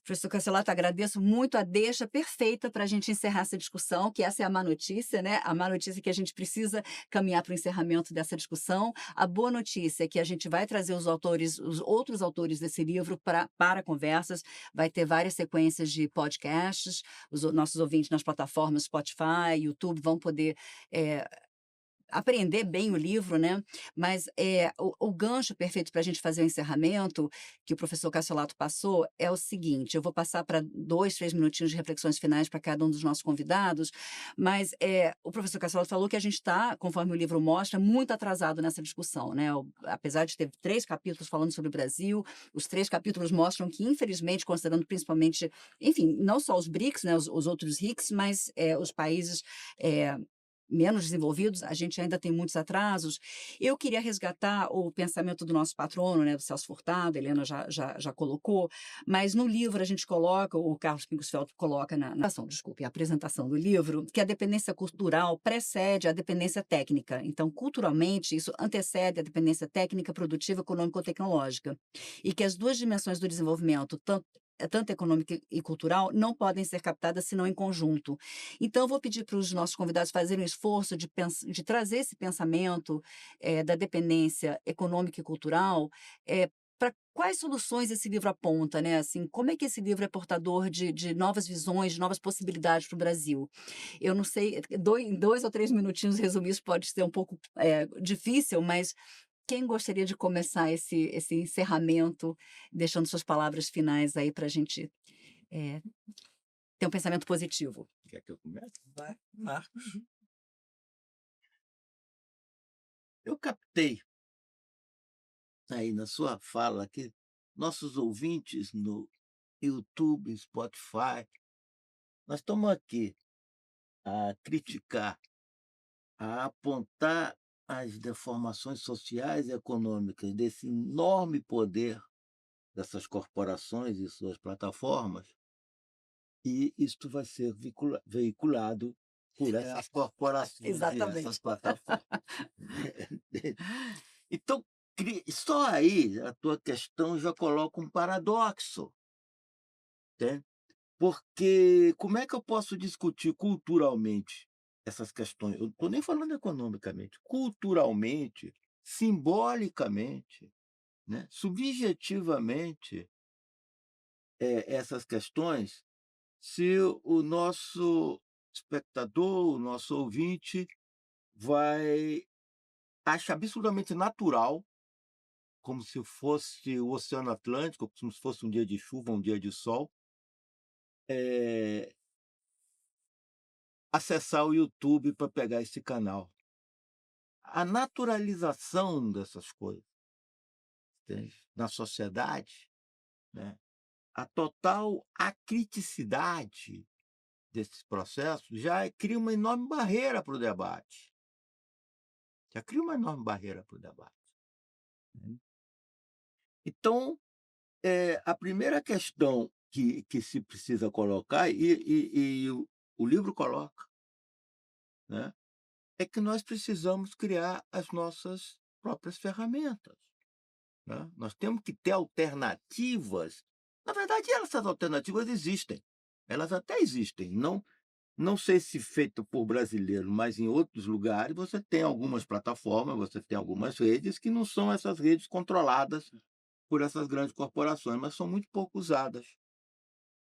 Professor Cancelato, agradeço muito a deixa perfeita para a gente encerrar essa discussão, que essa é a má notícia, né? A má notícia é que a gente precisa caminhar para o encerramento dessa discussão. A boa notícia é que a gente vai trazer os outros autores desse livro para conversas, vai ter várias sequências de podcasts, nossos ouvintes nas plataformas Spotify, YouTube vão poder eh, aprender bem o livro, né, mas, o gancho perfeito para a gente fazer o encerramento, que o professor Cassolato passou, é o seguinte, eu vou passar para 2, 3 minutinhos de reflexões finais para cada um dos nossos convidados, mas, o professor Cassolato falou que a gente está, conforme o livro mostra, muito atrasado nessa discussão, né, apesar de ter 3 capítulos falando sobre o Brasil, os 3 capítulos mostram que, infelizmente, considerando principalmente, enfim, não só os BRICS, né, os outros RICS, mas, os países, eh menos desenvolvidos, a gente ainda tem muitos atrasos. Eu queria resgatar o pensamento do nosso patrono, né, do Celso Furtado, a Helena já colocou, mas no livro a gente coloca, o Carlos Pingosfeld coloca a apresentação do livro, que a dependência cultural precede a dependência técnica. Então, culturalmente, isso antecede a dependência técnica, produtiva, econômica ou tecnológica. E que as duas dimensões do desenvolvimento, tanto econômica e cultural, não podem ser captadas senão em conjunto. Então, eu vou pedir para os nossos convidados fazerem um esforço de trazer esse pensamento da dependência econômica e cultural para quais soluções esse livro aponta, né? Assim, como é que esse livro é portador de novas visões, de novas possibilidades para o Brasil? Eu não sei, em 2 ou 3 minutinhos resumir isso pode ser um pouco difícil, mas quem gostaria de começar esse encerramento, deixando suas palavras finais aí para a gente eh, ter um pensamento positivo? Quer que eu comece? Vai, Marcos. Eu captei aí na sua fala que nossos ouvintes no YouTube, Spotify, nós estamos aqui a criticar, a apontar as deformações sociais e econômicas desse enorme poder dessas corporações e suas plataformas, e isto vai ser veiculado por essas corporações e essas Exatamente. plataformas. Então, só aí a tua questão já coloca um paradoxo, né? Porque como é que eu posso discutir culturalmente essas questões? Eu não estou nem falando economicamente, culturalmente, simbolicamente, né, subjetivamente, essas questões, se o nosso espectador, o nosso ouvinte vai acha absolutamente natural, como se fosse o Oceano Atlântico, como se fosse um dia de chuva, um dia de sol, eh, acessar o YouTube para pegar esse canal. A naturalização dessas coisas, entende, na sociedade, né, a total acriticidade desses processos já cria uma enorme barreira para o debate. Já cria uma enorme barreira para o debate. né. Então, a primeira questão que se precisa colocar, e o livro coloca, né, é que nós precisamos criar as nossas próprias ferramentas, né. Nós temos que ter alternativas. Na verdade, essas alternativas existem, elas até existem, não sei se feito por brasileiro, mas em outros lugares você tem algumas plataformas, você tem algumas redes que não são essas redes controladas por essas grandes corporações, mas são muito pouco usadas,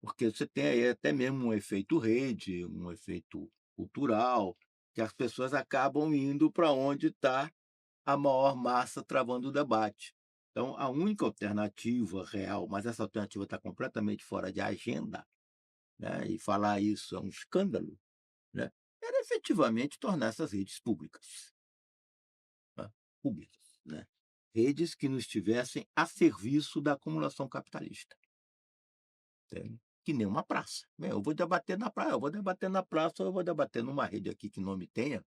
porque você tem aí até mesmo um efeito rede, um efeito cultural, que as pessoas acabam indo para onde está a maior massa travando o debate. Então, a única alternativa real, mas essa alternativa está completamente fora de agenda, né, e falar isso é um escândalo, né, era efetivamente tornar essas redes públicas, né, públicas, né, redes que não estivessem a serviço da acumulação capitalista, entende? Que nem uma praça, né, eu vou debater na praia, eu vou debater na praça ou eu vou debater numa rede aqui que nome tenha,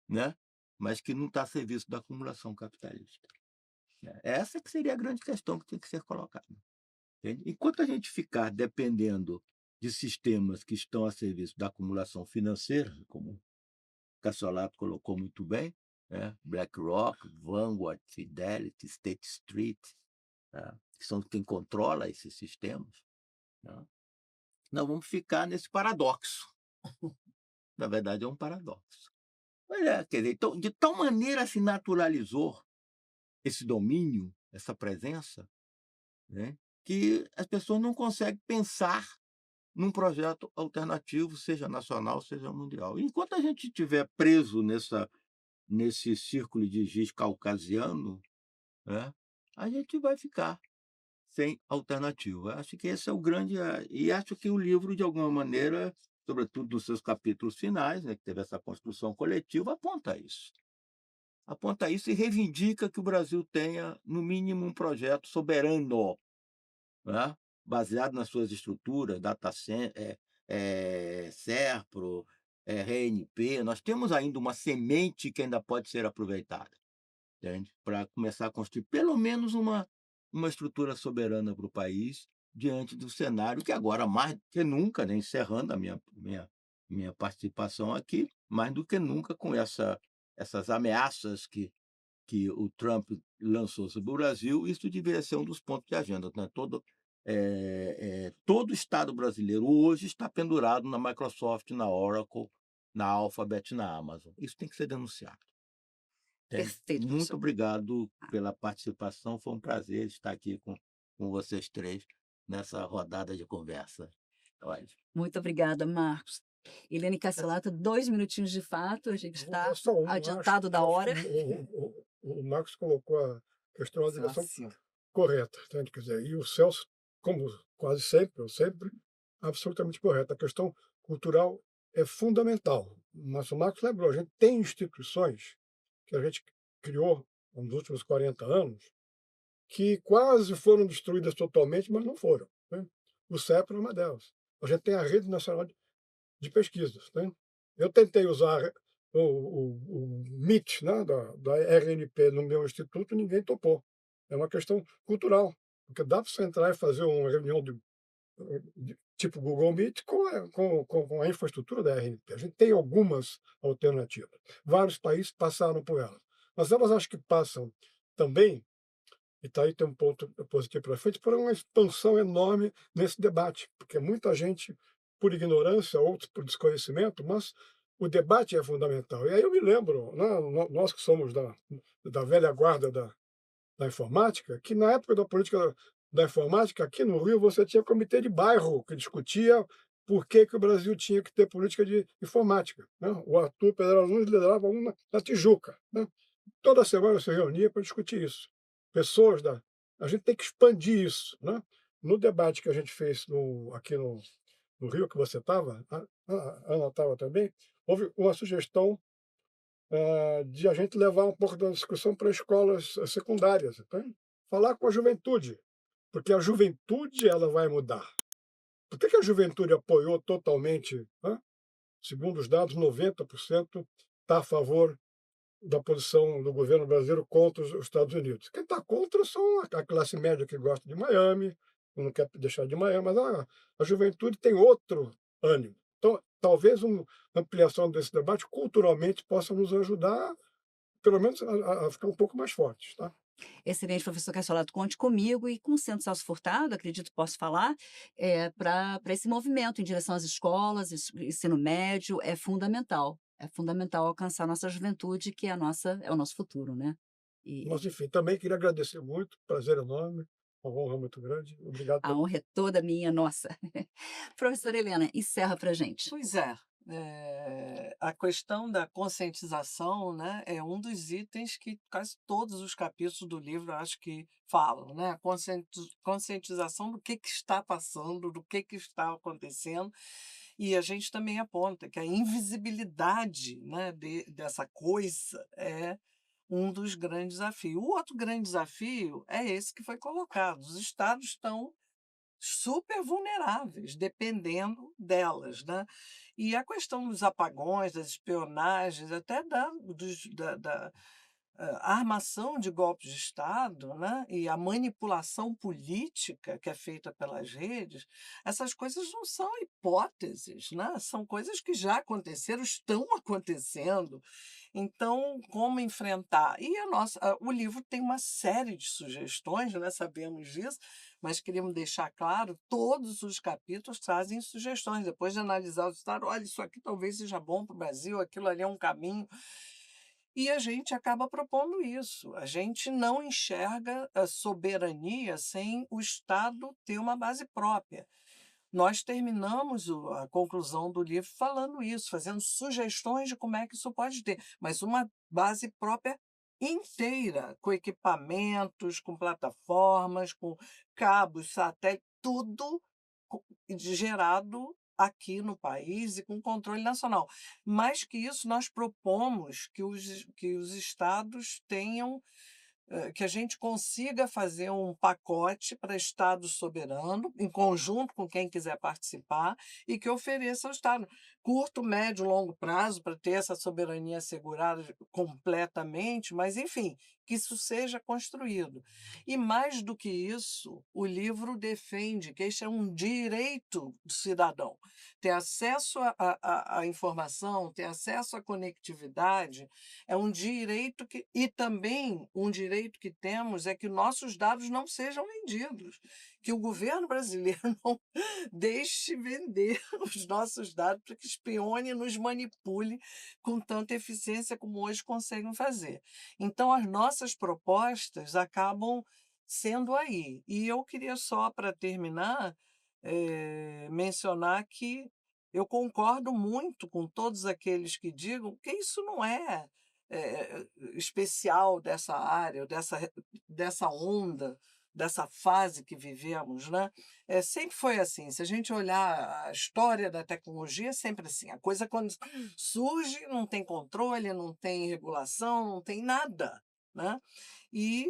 né, mas que não está a serviço da acumulação capitalista, né. Essa que seria a grande questão que tem que ser colocada, entende? Enquanto a gente ficar dependendo de sistemas que estão a serviço da acumulação financeira, como Cassolato colocou muito bem, né, BlackRock, Vanguard, Fidelity, State Street, né, que são quem controla esses sistemas, né, nós vamos ficar nesse paradoxo. Na verdade, é um paradoxo. Mas quer dizer, então, de tal maneira se naturalizou esse domínio, essa presença, né, que as pessoas não conseguem pensar num projeto alternativo, seja nacional, seja mundial. Enquanto a gente estiver preso nesse círculo de giz caucasiano, né, a gente vai ficar sem alternativa. Acho que esse é o grande, e acho que o livro, de alguma maneira, sobretudo nos seus capítulos finais, né, que teve essa construção coletiva, aponta isso. Aponta isso e reivindica que o Brasil tenha, no mínimo, um projeto soberano, né, baseado nas suas estruturas, SERPRO, RNP. Nós temos ainda uma semente que ainda pode ser aproveitada, entende? Para começar a construir pelo menos uma estrutura soberana para o país, diante do cenário que agora, mais do que nunca, né, encerrando a minha participação aqui, mais do que nunca com essas ameaças que o Trump lançou sobre o Brasil, isso deveria ser um dos pontos de agenda, né? Todo o Estado brasileiro hoje está pendurado na Microsoft, na Oracle, na Alphabet, na Amazon. Isso tem que ser denunciado. Entende? Perfeito, Muito professor. obrigado pela participação, foi um prazer estar aqui com vocês três nessa rodada de conversa. Olha, Muito obrigada, Marcos. Helene Cassolato, 2 minutinhos de fato, a gente está Só um, adiantado da hora. o Marcos colocou a questão na direção Fácil. correta, entende? Quer dizer, e o Celso, como quase sempre, ou sempre, absolutamente correto. A questão cultural é fundamental. Mas o Marcos lembrou, a gente tem instituições que a gente criou nos últimos 40 anos que quase foram destruídas totalmente, mas não foram, né? O CEPRA é uma delas. A gente tem a Rede Nacional de Pesquisas, né? Eu tentei usar o MIT, né, da RNP no meu instituto, ninguém topou. É uma questão cultural, porque dá para você entrar e fazer uma reunião tipo Google Meet com a infraestrutura da RNP. A gente tem algumas alternativas. Vários países passaram por elas. Mas elas acho que passam também, e tá aí tem um ponto positivo para frente, por uma expansão enorme nesse debate, porque muita gente, por ignorância, outros por desconhecimento, mas o debate é fundamental. E aí eu me lembro, né, nós que somos da velha guarda da informática, que na época da política da informática, aqui no Rio, você tinha comitê de bairro que discutia por que o Brasil tinha que ter política de informática, né? O Arthur Pedro Nunes liderava uma na Tijuca, né? Toda semana se reunia para discutir isso. Pessoas da A gente tem que expandir isso, né. No debate que a gente fez aqui no Rio, que você estava, a Ana estava também, houve uma sugestão, de a gente levar um pouco da discussão para escolas secundárias, entende. Falar com a juventude, porque a juventude ela vai mudar. Por que a juventude apoiou totalmente, segundo os dados, 90% está a favor da posição do governo brasileiro contra os Estados Unidos. Quem está contra são a classe média que gosta de Miami, não quer deixar de Miami, mas a juventude tem outro ânimo. Então, talvez uma ampliação desse debate culturalmente possa nos ajudar, pelo menos, a ficar um pouco mais fortes, tá? Excelente, professor Cassolato, conte comigo e com o Centro Celso Furtado, acredito que posso falar, para esse movimento em direção às escolas, ensino médio, é fundamental. É fundamental alcançar a nossa juventude, que é o nosso futuro, né? E Mas, enfim, também queria agradecer muito, prazer enorme, uma honra muito grande. Obrigado a pelo. honra é toda minha, nossa. Professora Helena, encerra para gente. Pois é, a questão da conscientização, né, é um dos itens que quase todos os capítulos do livro eu acho que falam, né, a conscientização do que está passando, do que está acontecendo, e a gente também aponta que a invisibilidade, né, dessa coisa é um dos grandes desafios. O outro grande desafio é esse que foi colocado: os estados estão super vulneráveis, dependendo delas, né. E a questão dos apagões, das espionagens, até da armação de golpes de Estado, né, e a manipulação política que é feita pelas redes, essas coisas não são hipóteses, né, são coisas que já aconteceram, estão acontecendo. Então, como enfrentar? E o livro tem uma série de sugestões, né, sabemos disso, mas queríamos deixar claro, todos os capítulos trazem sugestões, depois de analisar os estados, olha, isso aqui talvez seja bom para o Brasil, aquilo ali é um caminho. E a gente acaba propondo isso. A gente não enxerga a soberania sem o Estado ter uma base própria. Nós terminamos a conclusão do livro falando isso, fazendo sugestões de como é que isso pode ter, mas uma base própria inteira, com equipamentos, com plataformas, com cabos, satélite, tudo gerado aqui no país e com controle nacional. Mais que isso, nós propomos que os estados tenham que a gente consiga fazer um pacote para Estado soberano, em conjunto com quem quiser participar, e que ofereça ao Estado curto, médio, longo prazo, para ter essa soberania assegurada completamente, mas, enfim, que isso seja construído. E, mais do que isso, o livro defende que este é um direito do cidadão. Ter acesso à informação, ter acesso à conectividade, é um direito e também um direito que temos é que nossos dados não sejam vendidos, que o governo brasileiro não deixe vender os nossos dados para que espione e nos manipule com tanta eficiência como hoje conseguem fazer. Então, as nossas propostas acabam sendo aí. E eu queria só, para terminar, mencionar que eu concordo muito com todos aqueles que digam que isso não é especial dessa área, dessa onda, dessa fase que vivemos, né? Sempre foi assim. Se a gente olhar a história da tecnologia, é sempre assim. A coisa, quando surge, não tem controle, não tem regulação, não tem nada, né? E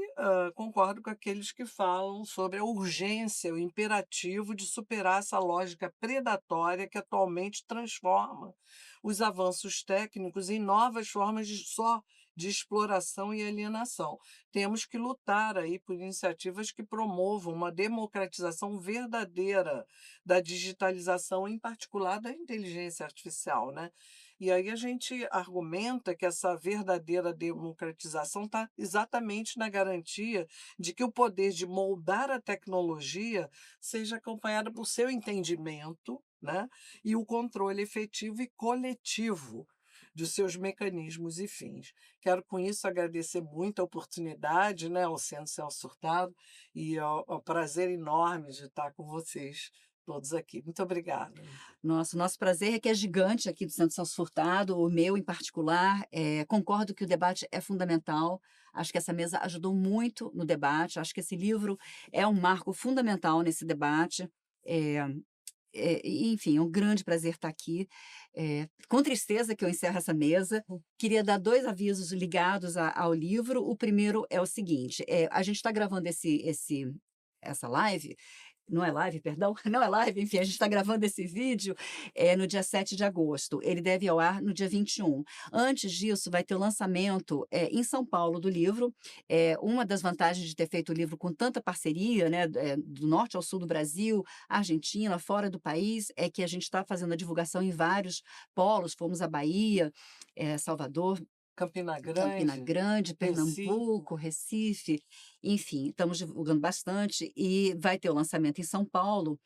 concordo com aqueles que falam sobre a urgência, o imperativo de superar essa lógica predatória que atualmente transforma os avanços técnicos em novas formas de exploração e alienação. Temos que lutar aí por iniciativas que promovam uma democratização verdadeira da digitalização, em particular da inteligência artificial, né? E aí a gente argumenta que essa verdadeira democratização está exatamente na garantia de que o poder de moldar a tecnologia seja acompanhado por seu entendimento, né, e o controle efetivo e coletivo dos seus mecanismos e fins. Quero, com isso, agradecer muito a oportunidade, né, ao Centro Celso Furtado e ao prazer enorme de estar com vocês todos aqui. Muito obrigada. Nosso prazer é que é gigante aqui do Centro Celso Furtado, o meu em particular. Concordo que o debate é fundamental. Acho que essa mesa ajudou muito no debate. Acho que esse livro é um marco fundamental nesse debate. Enfim, é um grande prazer estar aqui. Com tristeza que eu encerro essa mesa. Queria dar 2 avisos ligados ao livro. O primeiro é o seguinte: a gente está gravando essa live não é live, perdão, não é live, enfim, a gente está gravando esse vídeo no dia 7 de agosto. Ele deve ir ao ar no dia 21. Antes disso, vai ter o lançamento em São Paulo do livro. Uma das vantagens de ter feito o livro com tanta parceria, né, do norte ao sul do Brasil, Argentina, fora do país, é que a gente está fazendo a divulgação em vários polos. Fomos à Bahia, Salvador, Campina Campina Grande, Grande, Recife. Pernambuco, Recife, enfim, estamos divulgando bastante e vai ter o lançamento em São Paulo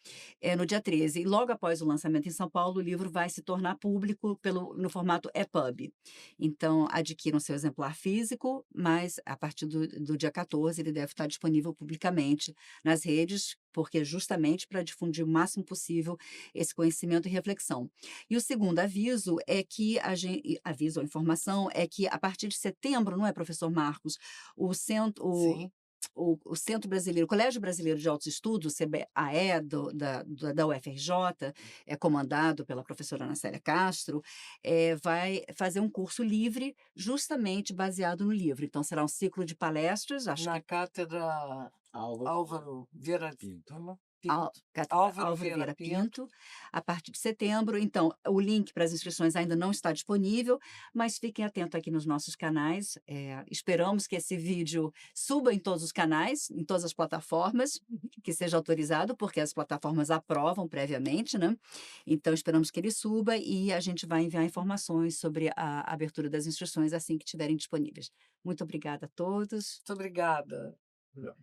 no dia 13. E logo após o lançamento em São Paulo, o livro vai se tornar público no formato EPUB. Então, adquiram seu exemplar físico, mas a partir do dia 14 ele deve estar disponível publicamente nas redes, porque justamente para difundir o máximo possível esse conhecimento e reflexão. E o segundo aviso é que aviso ou informação é que a partir de setembro, não é, professor Marcos, o centro, Sim. o Centro Brasileiro, o Colégio Brasileiro de Altos Estudos, CBAE, da UFRJ, comandado pela professora Ana Célia Castro, vai fazer um curso livre justamente baseado no livro. Então, será um ciclo de palestras, acho Na que cátedra Álvaro Vieira Pinto. Álvaro Vieira Pinto, a partir de setembro. Então, o link para as inscrições ainda não está disponível, mas fiquem atentos aqui nos nossos canais. Esperamos que esse vídeo suba em todos os canais, em todas as plataformas, que seja autorizado, porque as plataformas aprovam previamente, né? Então, esperamos que ele suba e a gente vai enviar informações sobre a abertura das inscrições assim que estiverem disponíveis. Muito obrigada a todos. Muito obrigada. Já.